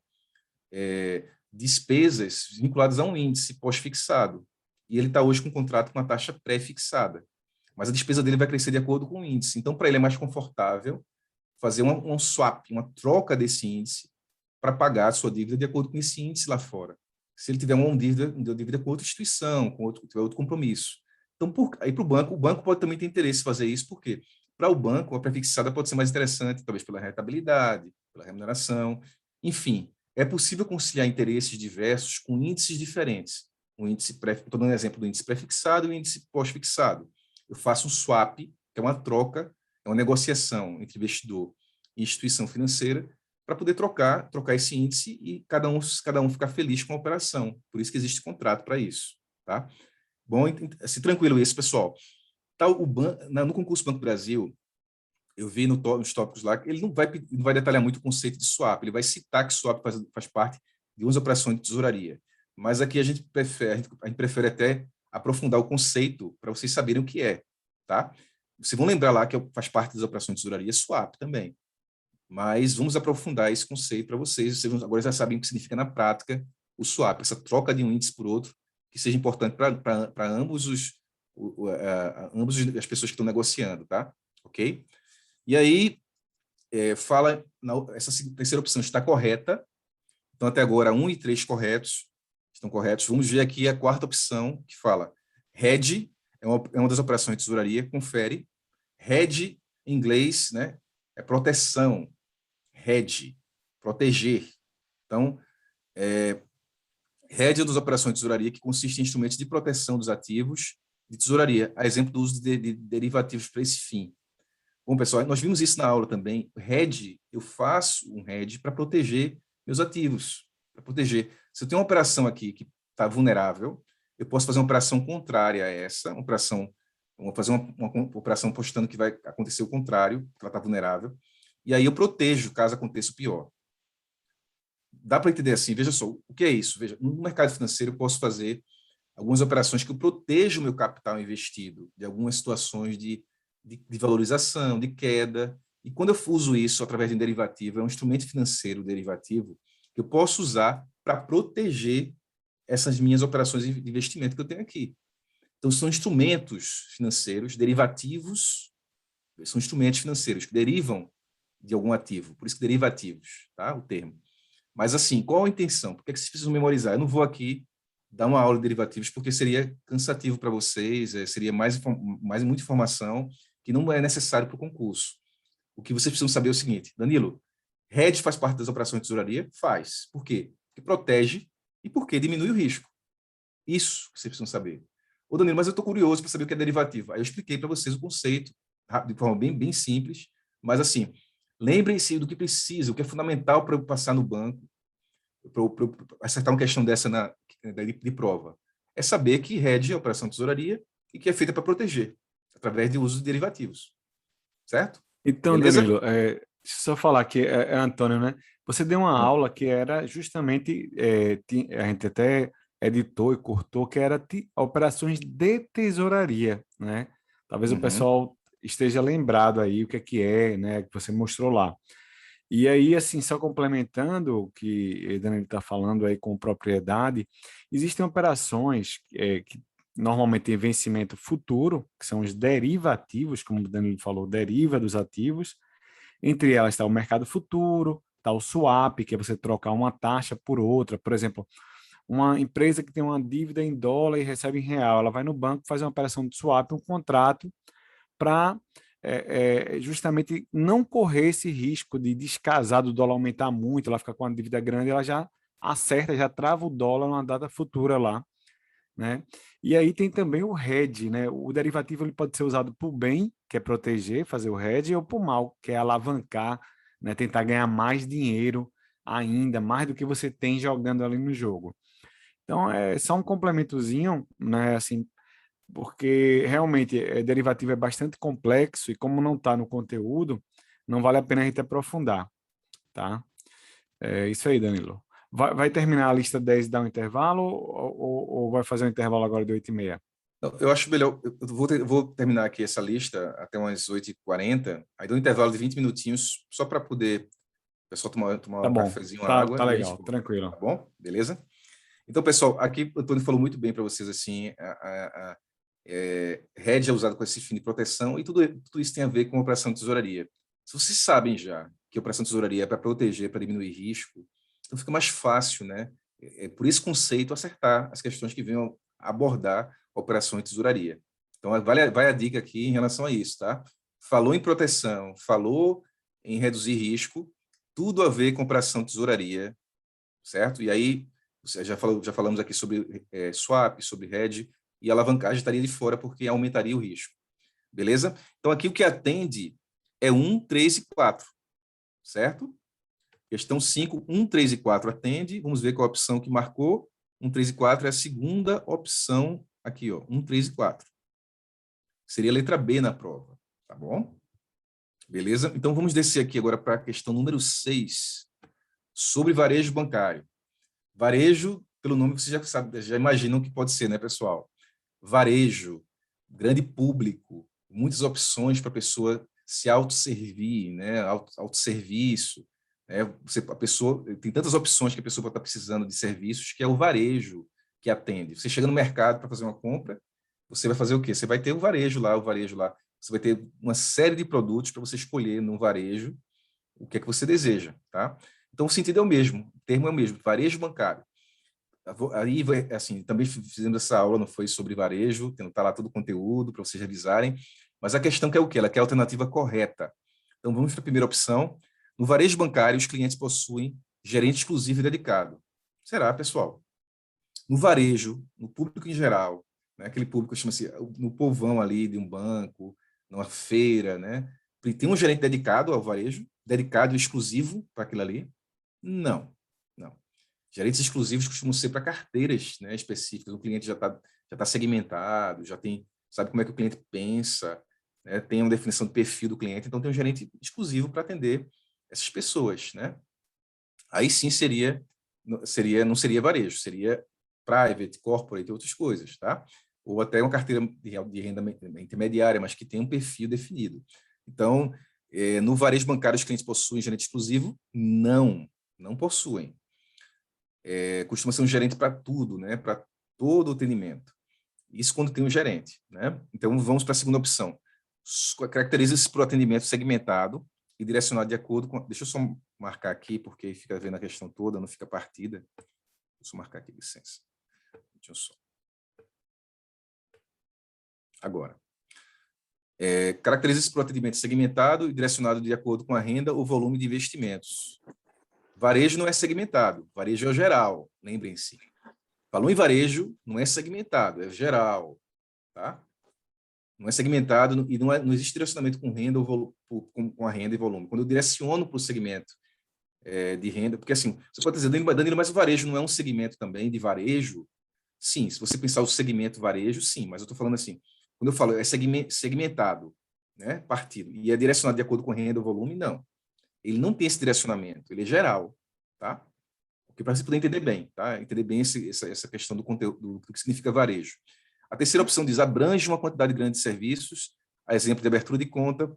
despesas vinculadas a um índice pós-fixado e ele está hoje com um contrato com uma taxa pré-fixada, mas a despesa dele vai crescer de acordo com o índice. Então, para ele é mais confortável fazer um swap, uma troca desse índice para pagar a sua dívida de acordo com esse índice lá fora. Se ele tiver uma dívida com outra instituição, tiver outro compromisso. Então, aí para o banco pode também ter interesse em fazer isso, porque para o banco a pré-fixada pode ser mais interessante, talvez pela rentabilidade, pela remuneração, enfim. É possível conciliar interesses diversos com índices diferentes. Estou dando um exemplo do índice pré-fixado e o índice pós-fixado. Eu faço um swap, que é uma troca, é uma negociação entre investidor e instituição financeira, para poder trocar esse índice e cada um ficar feliz com a operação. Por isso que existe contrato para isso. Tá? Bom, se tranquilo isso, pessoal. Tá, no concurso Banco do Brasil, eu vi nos tópicos lá que ele não vai detalhar muito o conceito de swap, ele vai citar que swap faz parte de umas operações de tesouraria. Mas aqui a gente prefere até aprofundar o conceito para vocês saberem o que é. Tá? Vocês vão lembrar lá que faz parte das operações de tesouraria swap também. Mas vamos aprofundar esse conceito para vocês. Vocês agora já sabem o que significa na prática o swap, essa troca de um índice por outro, que seja importante para ambos as pessoas que estão negociando, tá? Ok? E aí, essa terceira opção está correta. Então, até agora, 1 e 3 estão corretos. Vamos ver aqui a quarta opção, que fala hedge, é uma das operações de tesouraria, confere. Hedge, em inglês, né, é proteção. Hedge, proteger. Então, hedge é uma das operações de tesouraria que consiste em instrumentos de proteção dos ativos de tesouraria, a exemplo do uso de derivativos para esse fim. Bom, pessoal, nós vimos isso na aula também. Hedge, eu faço um hedge para proteger meus ativos, para proteger. Se eu tenho uma operação aqui que está vulnerável, eu posso fazer uma operação contrária a essa, fazer uma operação postando que vai acontecer o contrário, que ela está vulnerável, e aí eu protejo caso aconteça o pior. Dá para entender assim, veja só, o que é isso? Veja, no mercado financeiro eu posso fazer algumas operações que eu protejo o meu capital investido de algumas situações de valorização, de queda, e quando eu uso isso através de um derivativo, é um instrumento financeiro derivativo que eu posso usar para proteger essas minhas operações de investimento que eu tenho aqui. Então, são instrumentos financeiros, derivativos, são instrumentos financeiros que derivam de algum ativo, por isso que derivativos, tá? O termo. Mas assim, qual a intenção? Por que vocês precisam memorizar? Eu não vou aqui dar uma aula de derivativos porque seria cansativo para vocês, seria muita informação que não é necessário para o concurso. O que vocês precisam saber é o seguinte, Danilo, hedge faz parte das operações de tesouraria? Faz. Por quê? Porque protege e porque diminui o risco. Isso que vocês precisam saber. Ô, Danilo, mas eu estou curioso para saber o que é derivativo. Aí eu expliquei para vocês o conceito, de forma bem simples, mas assim, lembrem-se do que precisa, o que é fundamental para eu passar no banco, para eu acertar uma questão dessa de prova. É saber que hedge é operação de tesouraria e que é feita para proteger, através do uso de derivativos. Certo? Então, Beleza? Danilo, deixa eu só falar que é Antônio, né? Você deu uma aula que era justamente, a gente até editou e cortou, que era operações de tesouraria, né? Talvez o pessoal esteja lembrado aí o que é, né? Que você mostrou lá. E aí, assim, só complementando o que o Danilo está falando aí com propriedade, existem operações que normalmente têm vencimento futuro, que são os derivativos, como o Danilo falou, deriva dos ativos. Entre elas está o mercado futuro, está o swap, que é você trocar uma taxa por outra. Por exemplo, uma empresa que tem uma dívida em dólar e recebe em real, ela vai no banco fazer uma operação de swap, um contrato, para justamente não correr esse risco de descasar do dólar aumentar muito, ela fica com uma dívida grande, ela já acerta, já trava o dólar numa data futura lá, né? E aí tem também o hedge, né? O derivativo ele pode ser usado para o bem, que é proteger, fazer o hedge, ou para o mal, que é alavancar, né? Tentar ganhar mais dinheiro ainda, mais do que você tem jogando ali no jogo. Então, é só um complementozinho, né? Assim, porque realmente derivativo é bastante complexo e como não está no conteúdo, não vale a pena a gente aprofundar, tá? É isso aí, Danilo. Vai terminar a lista 10 e dar um intervalo ou vai fazer um intervalo agora de 8h30? Eu acho melhor, vou terminar aqui essa lista até umas 8h40, aí dou um intervalo de 20 minutinhos, só para poder o pessoal tomar Tá um bom, cafezinho, uma tá água, e a gente legal, volta, tranquilo. tá bom? Beleza? Então, pessoal, aqui o Antônio falou muito bem para vocês, assim, RED é usado com esse fim de proteção, e tudo isso tem a ver com a operação de tesouraria. Se vocês sabem já que a operação de tesouraria é para proteger, para diminuir risco, então fica mais fácil, né? Por esse conceito, acertar as questões que venham abordar a operação de tesouraria. Então, vai a dica aqui em relação a isso, tá? Falou em proteção, falou em reduzir risco, tudo a ver com operação de tesouraria, certo? E aí, já falamos aqui sobre swap, sobre hedge, e a alavancagem estaria de fora porque aumentaria o risco. Beleza? Então, aqui o que atende é 1, 3 e 4, certo? Questão 5, 1, 3 e 4 atende. Vamos ver qual a opção que marcou. 1, 3 e 4 é a segunda opção aqui, ó, 1, 3 e 4. Seria a letra B na prova, tá bom? Beleza? Então, vamos descer aqui agora para a questão número 6, sobre varejo bancário. Varejo, pelo nome vocês já imaginam que pode ser, né, pessoal? Varejo, grande público, muitas opções para a pessoa se autosservir, né? Autosserviço. Né? A pessoa tem tantas opções que a pessoa pode estar precisando de serviços, que é o varejo que atende. Você chega no mercado para fazer uma compra, você vai fazer o quê? Você vai ter o varejo lá. Você vai ter uma série de produtos para você escolher no varejo o que é que você deseja, tá? Então, o sentido é o mesmo, o termo é o mesmo, varejo bancário. Aí, assim, também fizemos essa aula, não foi sobre varejo, tá lá todo o conteúdo para vocês revisarem, mas a questão que é o quê? Ela quer a alternativa correta. Então, vamos para a primeira opção. No varejo bancário, os clientes possuem gerente exclusivo e dedicado. Será, pessoal? No varejo, no público em geral, né, aquele público, chama-se, no povão ali de um banco, numa feira, né? Tem um gerente dedicado ao varejo, dedicado exclusivo para aquilo ali? Não, não. Gerentes exclusivos costumam ser para carteiras, né, específicas. O cliente já tá segmentado, já tem, sabe como é que o cliente pensa, né, tem uma definição de perfil do cliente, então tem um gerente exclusivo para atender essas pessoas, né? Aí sim não seria varejo, seria private, corporate e outras coisas, tá? Ou até uma carteira de renda intermediária, mas que tem um perfil definido. Então, no varejo bancário, os clientes possuem gerente exclusivo? Não possuem. Costuma ser um gerente para tudo, né? Para todo o atendimento. Isso quando tem um gerente, né? Então, vamos para a segunda opção. Caracteriza-se por atendimento segmentado e direcionado de acordo com... Deixa eu só marcar aqui, porque aí fica vendo a questão toda, não fica partida. Deixa eu marcar aqui, licença. Deixa eu só. Agora. Caracteriza-se por atendimento segmentado e direcionado de acordo com a renda ou volume de investimentos. Varejo não é segmentado, varejo é o geral, lembrem-se. Falou em varejo, não é segmentado, é geral, tá? Não é segmentado e não existe direcionamento com renda ou com a renda e volume. Quando eu direciono para o segmento de renda, porque assim, você pode dizer, Danilo, mas o varejo não é um segmento também de varejo? Sim, se você pensar o segmento varejo, sim, mas eu estou falando assim, quando eu falo é segmentado, né, partido, e é direcionado de acordo com renda ou volume, não. Ele não tem esse direcionamento, ele é geral, tá? Porque para você poder entender bem, tá? Entender bem essa questão do conteúdo, do que significa varejo. A terceira opção diz abrange uma quantidade grande de serviços, a exemplo de abertura de conta,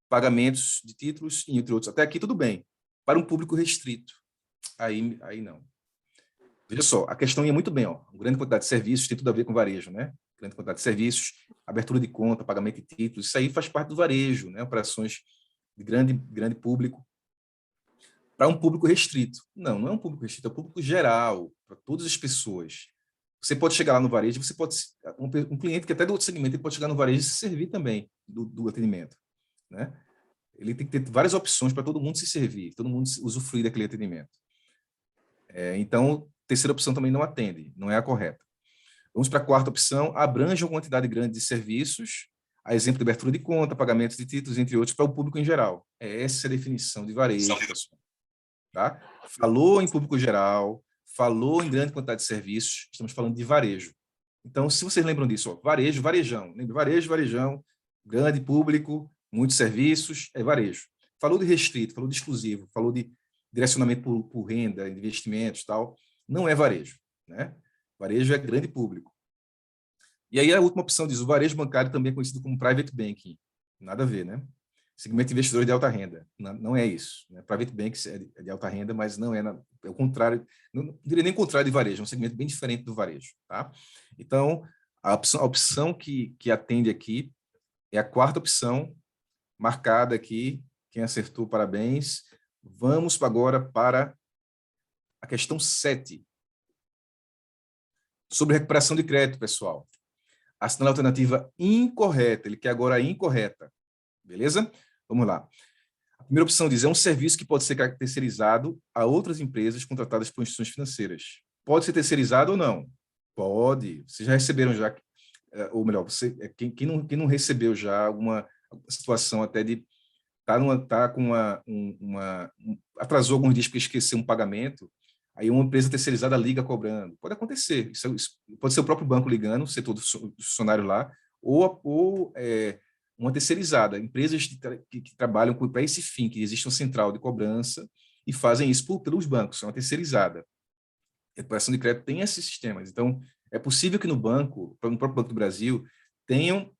pagamentos de títulos, entre outros. Até aqui tudo bem. Para um público restrito, aí não. Veja só, a questão ia muito bem, ó. Uma grande quantidade de serviços tem tudo a ver com varejo, né? Grande quantidade de serviços, abertura de conta, pagamento de títulos, isso aí faz parte do varejo, né? Operações de grande público para um público restrito. Não é um público restrito, é um público geral, para todas as pessoas. Você pode chegar lá no varejo, você pode um cliente que até do outro segmento, ele pode chegar no varejo e se servir também do atendimento, né? Ele tem que ter várias opções para todo mundo se servir, todo mundo usufruir daquele atendimento. Então, a terceira opção também não atende, não é a correta. Vamos para a quarta opção, abrange uma quantidade grande de serviços, a exemplo de abertura de conta, pagamentos de títulos, entre outros, para o público em geral. Essa é a definição de varejo, pessoal. Tá? Falou em público geral, falou em grande quantidade de serviços, estamos falando de varejo. Então, se vocês lembram disso, ó, varejo, varejão. Lembra? Varejo, varejão, grande público, muitos serviços, é varejo. Falou de restrito, falou de exclusivo, falou de direcionamento por renda, investimentos, tal, não é varejo, né? Varejo é grande público. E aí a última opção diz, o varejo bancário também é conhecido como private banking. Nada a ver, né? Segmento de investidores de alta renda. Não é isso. Né? Private banking é de alta renda, mas não é, é o contrário, não diria nem contrário de varejo, é um segmento bem diferente do varejo. Tá? Então, a opção que atende aqui é a quarta opção, marcada aqui. Quem acertou, parabéns. Vamos agora para a questão 7. Sobre recuperação de crédito, pessoal. Assinale a alternativa incorreta. Ele quer agora a incorreta. Beleza? Vamos lá. A primeira opção diz, é um serviço que pode ser terceirizado a outras empresas contratadas por instituições financeiras. Pode ser terceirizado ou não? Pode. Vocês já receberam já, ou melhor, quem não recebeu já alguma situação até de tá com atrasou alguns dias porque esqueceu um pagamento, aí uma empresa terceirizada liga cobrando. Pode acontecer. Isso pode ser o próprio banco ligando, o setor do funcionário lá, ou uma terceirizada, empresas que trabalham para esse fim, que existe uma central de cobrança e fazem isso pelos bancos, é uma terceirizada. A recuperação de crédito tem esses sistemas. Então, é possível que no próprio Banco do Brasil, tenham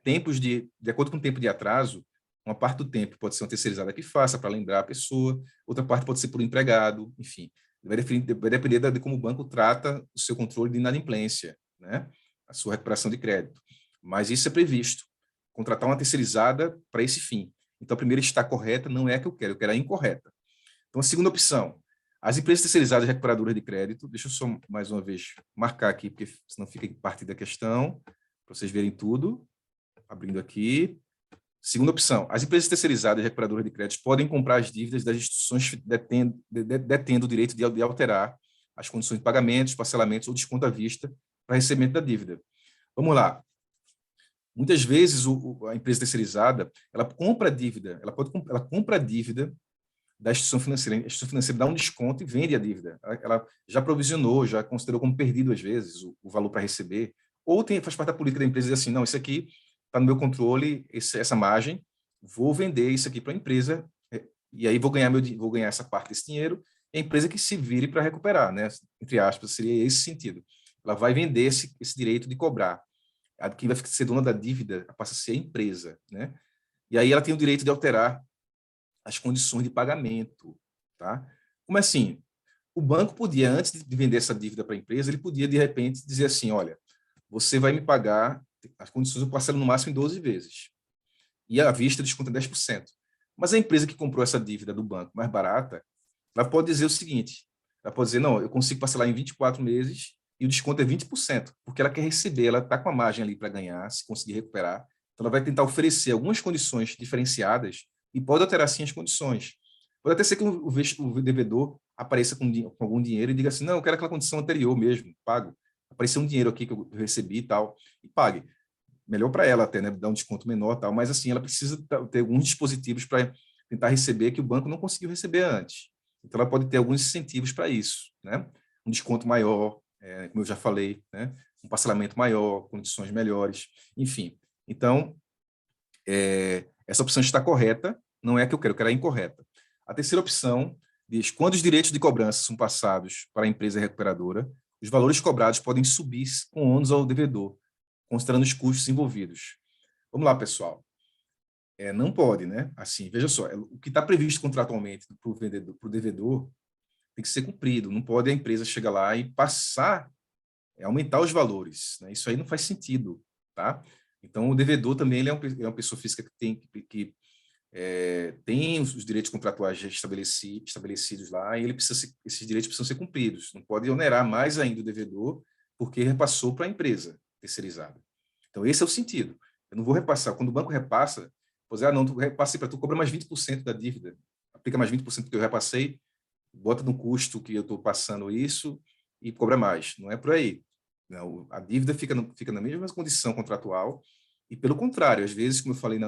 tempos de acordo com o tempo de atraso, uma parte do tempo pode ser uma terceirizada que faça para lembrar a pessoa, outra parte pode ser por empregado, enfim. Vai depender de como o banco trata o seu controle de inadimplência, né? A sua recuperação de crédito. Mas isso é previsto, contratar uma terceirizada para esse fim. Então, a primeira está correta, não é a que eu quero a incorreta. Então, a segunda opção, as empresas terceirizadas recuperadoras de crédito, deixa eu só mais uma vez marcar aqui, porque senão fica parte da questão, para vocês verem tudo, abrindo aqui. Segunda opção, as empresas terceirizadas e recuperadoras de créditos podem comprar as dívidas das instituições detendo o direito de alterar as condições de pagamentos, parcelamentos ou desconto à vista para recebimento da dívida. Vamos lá. Muitas vezes a empresa terceirizada, ela compra a dívida, ela compra a dívida da instituição financeira. A instituição financeira dá um desconto e vende a dívida. Ela já provisionou, já considerou como perdido às vezes o valor para receber, ou faz parte da política da empresa e diz assim, não, isso aqui está no meu controle, essa margem, vou vender isso aqui para a empresa, e aí vou ganhar essa parte desse dinheiro, e a empresa que se vire para recuperar, né? Entre aspas, seria esse sentido. Ela vai vender esse direito de cobrar. Quem vai ser dona da dívida passa a ser a empresa, né? E aí ela tem o direito de alterar as condições de pagamento, tá? Como assim? O banco podia, antes de vender essa dívida para a empresa, ele podia, de repente, dizer assim, olha, você vai me pagar, as condições eu parcelo no máximo em 12 vezes. E à vista desconta 10%. Mas a empresa que comprou essa dívida do banco mais barata, ela pode dizer o seguinte, ela pode dizer, não, eu consigo parcelar em 24 meses e o desconto é 20%, porque ela quer receber, ela está com a margem ali para ganhar, se conseguir recuperar, então ela vai tentar oferecer algumas condições diferenciadas e pode alterar sim as condições. Pode até ser que o devedor apareça com algum dinheiro e diga assim, não, eu quero aquela condição anterior mesmo, pago. Apareceu um dinheiro aqui que eu recebi e tal, e pague. Melhor para ela até, né, dar um desconto menor tal, mas assim, ela precisa ter alguns dispositivos para tentar receber que o banco não conseguiu receber antes. Então, ela pode ter alguns incentivos para isso, né? Um desconto maior, como eu já falei, né? Um parcelamento maior, condições melhores, enfim. Então, essa opção está correta, não é a que eu quero a incorreta. A terceira opção diz, quando os direitos de cobrança são passados para a empresa recuperadora, os valores cobrados podem subir com ônus ao devedor, considerando os custos envolvidos. Vamos lá, pessoal. Não pode, né? Assim, veja só, o que está previsto contratualmente para o devedor tem que ser cumprido. Não pode a empresa chegar lá e passar, aumentar os valores. Né? Isso aí não faz sentido, tá? Então, o devedor também ele é uma pessoa física que tem os direitos contratuais já estabelecidos lá e esses direitos precisam ser cumpridos. Não pode onerar mais ainda o devedor porque repassou para a empresa terceirizada. Então, esse é o sentido. Eu não vou repassar. Quando o banco repassa, pois não, tu repassei para tu, cobra mais 20% da dívida. Aplica mais 20% que eu repassei, bota no custo que eu estou passando isso e cobra mais. Não é por aí. Não, a dívida fica na mesma condição contratual e, pelo contrário, às vezes, como eu falei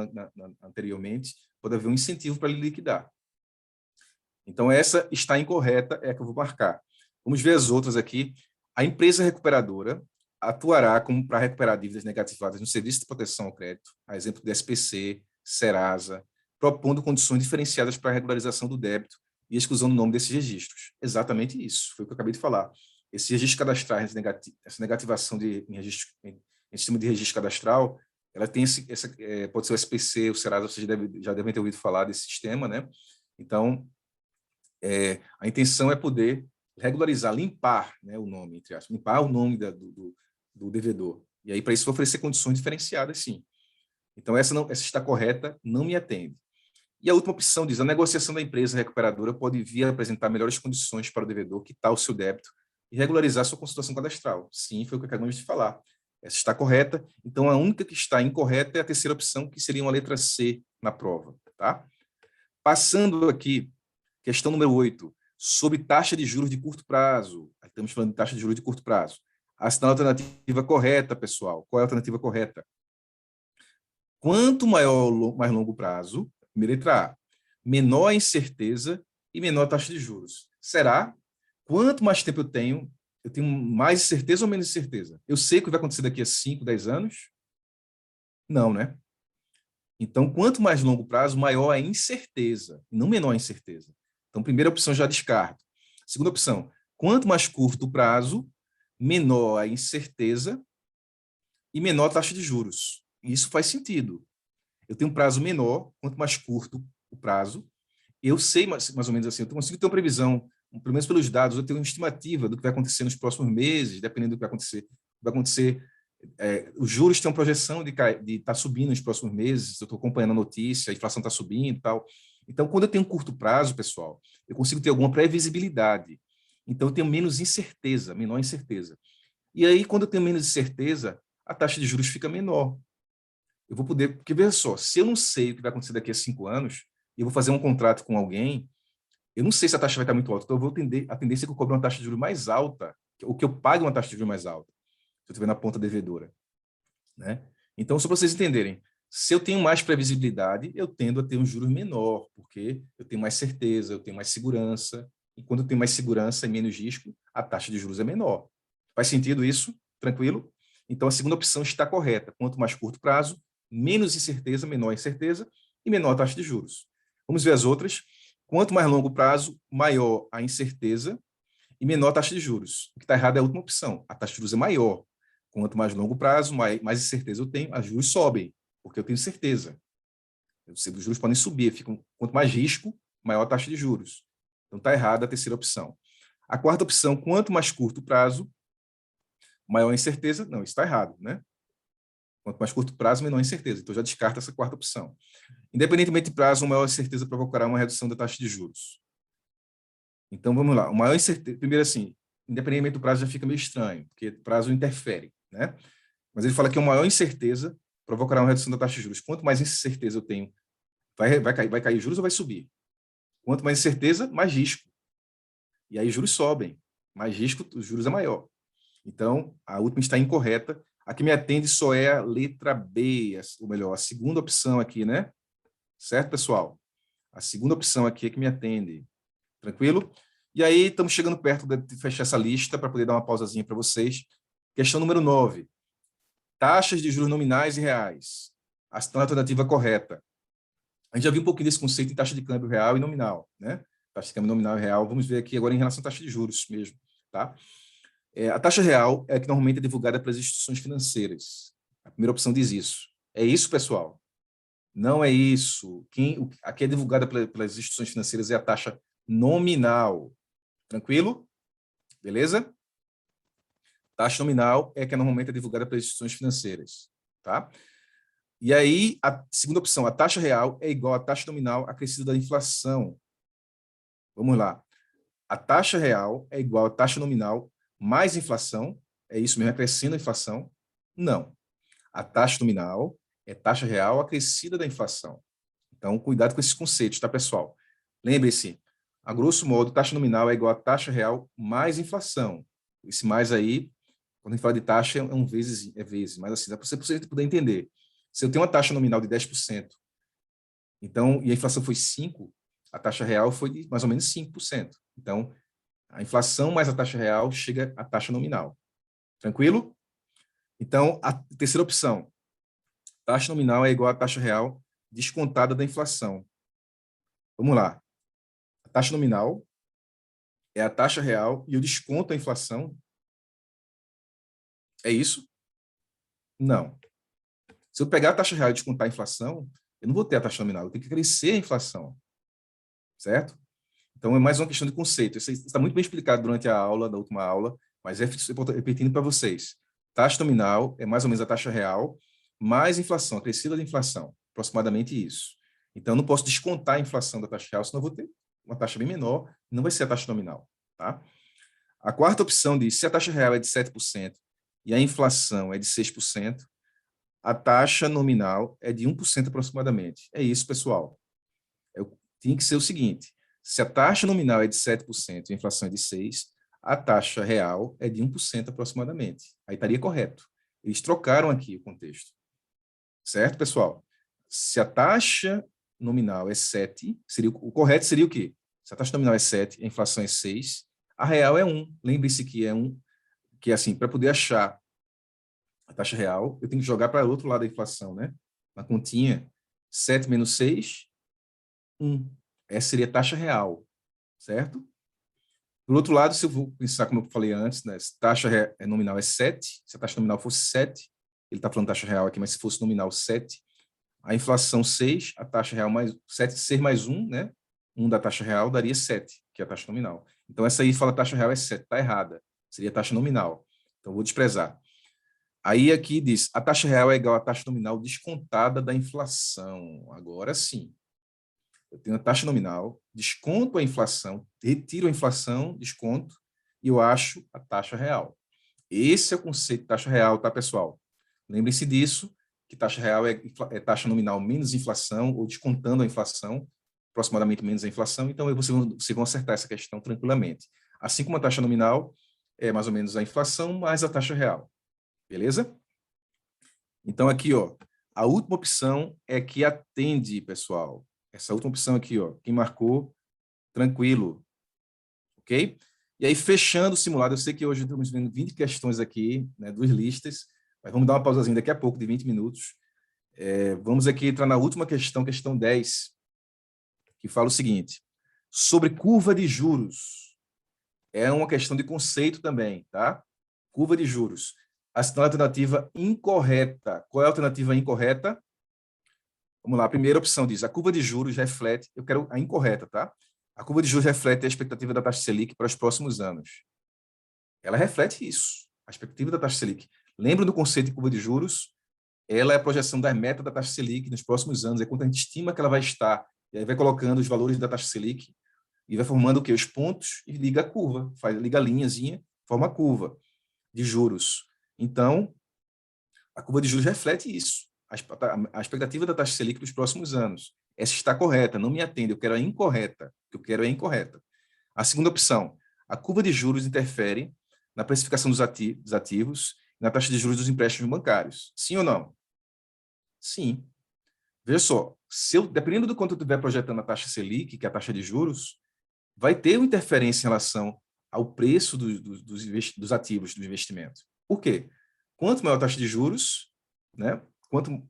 anteriormente, pode haver um incentivo para ele liquidar. Então, essa está incorreta, é a que eu vou marcar. Vamos ver as outras aqui. A empresa recuperadora atuará para recuperar dívidas negativadas no Serviço de Proteção ao Crédito, a exemplo do SPC, Serasa, propondo condições diferenciadas para a regularização do débito e exclusão do nome desses registros. Exatamente isso, foi o que eu acabei de falar. Esse registro cadastral, essa negativação em sistema de registro cadastral, ela tem pode ser o SPC, o Serasa, vocês já devem ter ouvido falar desse sistema, né? Então, a intenção é poder regularizar, limpar, né, o nome, entre aspas, limpar o nome do devedor. E aí, para isso, oferecer condições diferenciadas, sim. Então, essa está correta, não me atende. E a última opção diz, a negociação da empresa recuperadora pode vir a apresentar melhores condições para o devedor quitar o seu débito e regularizar sua constituição cadastral. Sim, foi o que acabamos de falar. Essa está correta, então a única que está incorreta é a terceira opção, que seria uma letra C na prova. Tá? Passando aqui, questão número 8, sobre taxa de juros de curto prazo. Estamos falando de taxa de juros de curto prazo. Assinar a alternativa correta, pessoal. Qual é a alternativa correta? Quanto maior mais longo prazo, primeira letra A, menor a incerteza e menor a taxa de juros. Será? Quanto mais tempo eu tenho mais certeza ou menos certeza? Eu sei o que vai acontecer daqui a 5, 10 anos? Não, né? Então, quanto mais longo prazo, maior a incerteza, não menor a incerteza. Então, primeira opção já descarto. Segunda opção, quanto mais curto o prazo, menor a incerteza e menor a taxa de juros. Isso faz sentido. Eu tenho um prazo menor, quanto mais curto o prazo, eu sei mais ou menos assim, eu consigo ter uma previsão, pelo menos pelos dados, eu tenho uma estimativa do que vai acontecer nos próximos meses, dependendo do que vai acontecer. Os juros têm uma projeção de estar subindo nos próximos meses, eu estou acompanhando a notícia, a inflação está subindo e tal. Então, quando eu tenho um curto prazo, pessoal, eu consigo ter alguma previsibilidade. Então, eu tenho menos incerteza, menor incerteza. E aí, quando eu tenho menos incerteza, a taxa de juros fica menor. Eu vou poder, porque veja só, se eu não sei o que vai acontecer daqui a 5 anos, e eu vou fazer um contrato com alguém, eu não sei se a taxa vai estar muito alta, então eu vou a tendência é que eu cobre uma taxa de juros mais alta, ou que eu pague uma taxa de juros mais alta, se eu estiver na ponta devedora. Né? Então, só para vocês entenderem, se eu tenho mais previsibilidade, eu tendo a ter um juros menor, porque eu tenho mais certeza, eu tenho mais segurança, e quando eu tenho mais segurança e menos risco, a taxa de juros é menor. Faz sentido isso? Tranquilo? Então, a segunda opção está correta. Quanto mais curto prazo, menos incerteza, menor incerteza e menor a taxa de juros. Vamos ver as outras. Quanto mais longo prazo, maior a incerteza e menor a taxa de juros. O que está errado é a última opção. A taxa de juros é maior. Quanto mais longo prazo, mais incerteza eu tenho, as juros sobem, porque eu tenho certeza. Os juros podem subir, quanto mais risco, maior a taxa de juros. Então, está errada a terceira opção. A quarta opção, quanto mais curto prazo, maior a incerteza. Não, isso está errado, né? Quanto mais curto prazo, menor a incerteza. Então, já descarta essa quarta opção. Independentemente de prazo, maior incerteza provocará uma redução da taxa de juros. Então, vamos lá. O maior incerteza, primeiro assim, independentemente do prazo já fica meio estranho, porque prazo interfere, né? Mas ele fala que a maior incerteza provocará uma redução da taxa de juros. Quanto mais incerteza eu tenho, vai cair juros ou vai subir? Quanto mais incerteza, mais risco. E aí juros sobem. Mais risco, os juros é maior. Então, a última está incorreta. A que me atende só é a letra B, ou melhor, a segunda opção aqui, né? Certo, pessoal? A segunda opção aqui é que me atende. Tranquilo? E aí, estamos chegando perto de fechar essa lista para poder dar uma pausazinha para vocês. Questão número 9. Taxas de juros nominais e reais. A alternativa correta. A gente já viu um pouquinho desse conceito em taxa de câmbio real e nominal, né? Taxa de câmbio nominal e real. Vamos ver aqui agora em relação à taxa de juros mesmo, tá? A taxa real é a que normalmente é divulgada pelas instituições financeiras. A primeira opção diz isso. É isso, pessoal? Não é isso. Aqui é divulgada pelas instituições financeiras é a taxa nominal. Tranquilo? Beleza? Taxa nominal é que normalmente é divulgada pelas instituições financeiras. Tá? E aí, a segunda opção, a taxa real é igual à taxa nominal acrescida da inflação. Vamos lá. A taxa real é igual à taxa nominal mais inflação, é isso mesmo, acrescendo a inflação? Não. A taxa nominal é taxa real acrescida da inflação. Então, cuidado com esses conceitos, tá, pessoal? Lembre-se, a grosso modo, taxa nominal é igual a taxa real mais inflação. Esse mais aí, quando a gente fala de taxa, é vezes, mas assim, dá para você poder entender. Se eu tenho uma taxa nominal de 10%, então, e a inflação foi 5%, a taxa real foi de mais ou menos 5%. Então, a inflação mais a taxa real chega à taxa nominal. Tranquilo? Então, a terceira opção, taxa nominal é igual à taxa real descontada da inflação. Vamos lá. A taxa nominal é a taxa real e o desconto da inflação. É isso? Não. Se eu pegar a taxa real e descontar a inflação, eu não vou ter a taxa nominal, eu tenho que crescer a inflação. Certo? Então, é mais uma questão de conceito. Isso está muito bem explicado durante a aula, da última aula, mas repetindo para vocês. Taxa nominal é mais ou menos a taxa real, mais inflação, a crescida da inflação, aproximadamente isso. Então, eu não posso descontar a inflação da taxa real, senão eu vou ter uma taxa bem menor, não vai ser a taxa nominal. Tá? A quarta opção diz, se a taxa real é de 7% e a inflação é de 6%, a taxa nominal é de 1% aproximadamente. É isso, pessoal. Tinha que ser o seguinte, se a taxa nominal é de 7% e a inflação é de 6%, a taxa real é de 1% aproximadamente. Aí estaria correto. Eles trocaram aqui o contexto. Certo, pessoal? Se a taxa nominal é 7, o correto seria o quê? Se a taxa nominal é 7, a inflação é 6, a real é 1. Lembre-se que é 1, que assim, para poder achar a taxa real, eu tenho que jogar para o outro lado da inflação, né? Na continha, 7 menos 6, 1. Essa seria a taxa real, certo? Por outro lado, se eu vou pensar, como eu falei antes, né, se a taxa nominal é 7, se a taxa nominal fosse 7, ele está falando taxa real aqui, mas se fosse nominal 7, a inflação 6, a taxa real mais 7, 6 mais 1, né? 1 da taxa real daria 7, que é a taxa nominal. Então, essa aí fala taxa real é 7, está errada. Seria a taxa nominal. Então, vou desprezar. Aí aqui diz, a taxa real é igual à taxa nominal descontada da inflação. Agora sim. Eu tenho a taxa nominal, desconto a inflação, retiro a inflação, desconto, e eu acho a taxa real. Esse é o conceito de taxa real, tá, pessoal? Lembrem-se disso, que taxa real é taxa nominal menos inflação, ou descontando a inflação, aproximadamente menos a inflação, então vocês vão acertar essa questão tranquilamente. Assim como a taxa nominal é mais ou menos a inflação mais a taxa real. Beleza? Então, aqui, ó, a última opção é que atende, pessoal. Essa última opção aqui, ó, quem marcou, tranquilo. Ok? E aí, fechando o simulado, eu sei que hoje estamos vendo 20 questões aqui, né, 2 listas, mas vamos dar uma pausazinha daqui a pouco, de 20 minutos. Vamos aqui entrar na última questão, questão 10, que fala o seguinte, sobre curva de juros. É uma questão de conceito também, tá? Curva de juros. A alternativa incorreta. Qual é a alternativa incorreta? Vamos lá, a primeira opção diz, a curva de juros reflete, eu quero a incorreta, tá? A curva de juros reflete a expectativa da taxa Selic para os próximos anos. Ela reflete isso, a expectativa da taxa Selic. Lembra do conceito de curva de juros? Ela é a projeção das metas da taxa Selic nos próximos anos, é quanto a gente estima que ela vai estar, e aí vai colocando os valores da taxa Selic, e vai formando o quê? Os pontos, e liga a curva, liga a linhazinha, forma a curva de juros. Então, a curva de juros reflete isso, a expectativa da taxa Selic para os próximos anos. Essa está correta, não me atende, eu quero a incorreta, o que eu quero é a incorreta. A segunda opção, a curva de juros interfere na precificação dos ativos e na taxa de juros dos empréstimos bancários. Sim ou não? Sim. Veja só, dependendo do quanto eu estiver projetando a taxa Selic, que é a taxa de juros, vai ter uma interferência em relação ao preço dos ativos do investimento. Por quê? Quanto maior a taxa de juros, né? Quando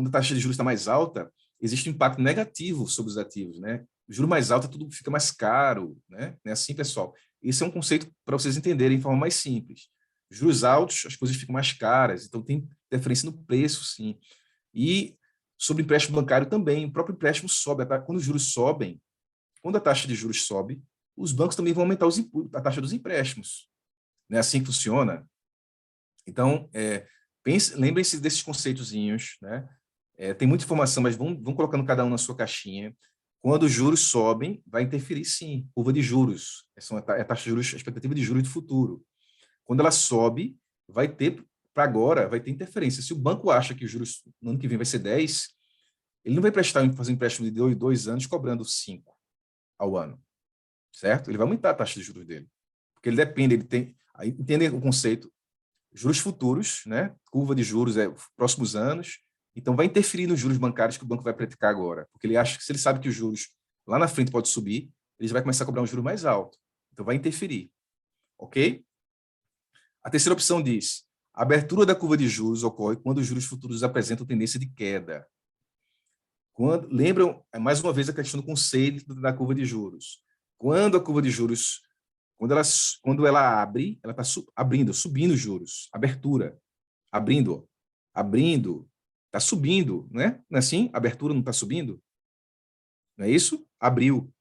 a taxa de juros está mais alta, existe um impacto negativo sobre os ativos, né? O juro mais alto, tudo fica mais caro, né? Não é assim, pessoal? Esse é um conceito para vocês entenderem de forma mais simples. Juros altos, as coisas ficam mais caras, então tem diferença no preço, sim. E sobre empréstimo bancário também, o próprio empréstimo sobe. Quando os juros sobem, quando a taxa de juros sobe, os bancos também vão aumentar a taxa dos empréstimos. Não é assim que funciona? Então, lembrem-se desses conceitozinhos, né? Tem muita informação, mas vão colocando cada um na sua caixinha. Quando os juros sobem, vai interferir, sim, curva de juros. Essa é a taxa de juros, a expectativa de juros do futuro. Quando ela sobe, vai ter interferência. Se o banco acha que os juros no ano que vem vai ser 10, ele não vai fazer um empréstimo de 2 anos cobrando 5 ao ano, certo? Ele vai aumentar a taxa de juros dele, porque ele depende, aí entendem o conceito, juros futuros, né? Curva de juros próximos anos, então vai interferir nos juros bancários que o banco vai praticar agora, porque ele acha que se ele sabe que os juros lá na frente pode subir, ele já vai começar a cobrar um juro mais alto, então vai interferir, ok? A terceira opção diz, a abertura da curva de juros ocorre quando os juros futuros apresentam tendência de queda. Lembram, mais uma vez, a questão do conceito da curva de juros. Quando a curva de juros, quando ela abre, ela está abrindo, subindo os juros, abertura, abrindo, abrindo, está subindo, né? Não é assim? A abertura não está subindo? Não é isso? Abriu.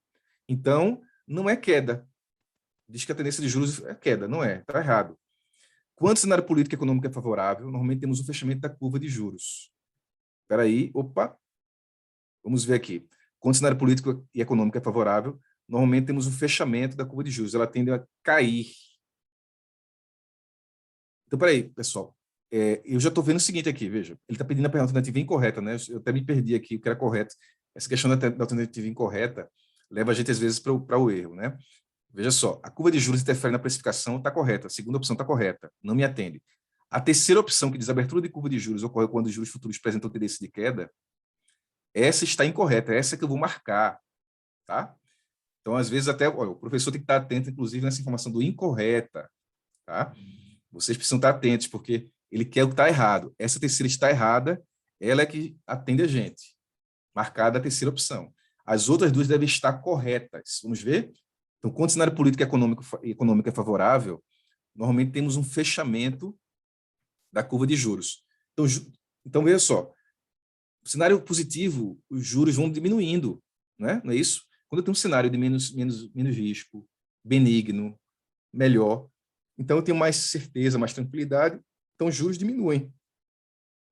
Então, não é queda. Diz que a tendência de juros é queda. Não é, está errado. Quando o cenário político e econômico é favorável, normalmente temos o fechamento da curva de juros. Espera aí, opa, vamos ver aqui. Quando o cenário político e econômico é favorável, normalmente temos o fechamento da curva de juros. Ela tende a cair. Então, peraí, pessoal. Eu já estou vendo o seguinte aqui, veja. Ele está pedindo a alternativa incorreta, né? Eu até me perdi aqui, o que era correto. Essa questão da alternativa incorreta leva a gente, às vezes, para o erro, né? Veja só, a curva de juros interfere na precificação, está correta. A segunda opção está correta, não me atende. A terceira opção, que diz abertura de curva de juros ocorre quando os juros futuros apresentam tendência de queda, essa está incorreta, essa que eu vou marcar, tá? Então, às vezes, até olha, o professor tem que estar atento, inclusive, nessa informação do incorreta, tá? Vocês precisam estar atentos, porque ele quer o que está errado. Essa terceira está errada, ela é que atende a gente. Marcada a terceira opção. As outras duas devem estar corretas. Vamos ver? Então, quando o cenário político e econômico é favorável, normalmente temos um fechamento da curva de juros. Então veja só, o cenário positivo, os juros vão diminuindo, né? Não é isso? Quando eu tenho um cenário de menos risco, benigno, melhor, então eu tenho mais certeza, mais tranquilidade, então os juros diminuem.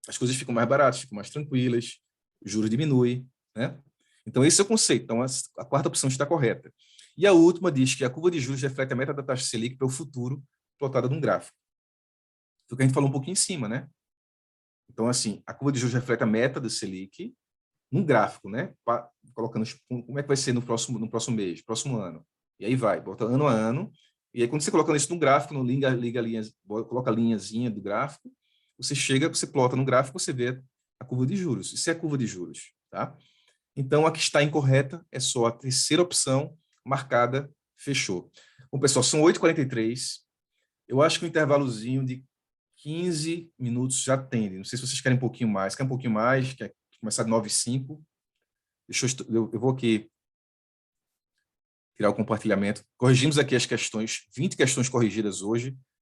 As coisas ficam mais baratas, ficam mais tranquilas, os juros diminuem, né? Então esse é o conceito. Então a quarta opção está correta. E a última diz que a curva de juros reflete a meta da taxa Selic para o futuro, plotada num gráfico. Foi o que a gente falou um pouquinho em cima, né? Então, assim, a curva de juros reflete a meta do Selic num gráfico, né? Colocando como é que vai ser no próximo mês, próximo ano. E aí vai, bota ano a ano. E aí, quando você coloca isso num gráfico, liga linhas, coloca a linhazinha do gráfico, você plota no gráfico, você vê a curva de juros. Isso é a curva de juros, tá? Então, a que está incorreta é só a terceira opção, marcada, fechou. Bom, pessoal, são 8h43. Eu acho que um intervalozinho de 15 minutos já atende. Não sei se vocês querem um pouquinho mais. Quer um pouquinho mais? Quer começar de 9h05? Eu vou aqui tirar o compartilhamento. Corrigimos aqui as questões, 20 questões corrigidas hoje.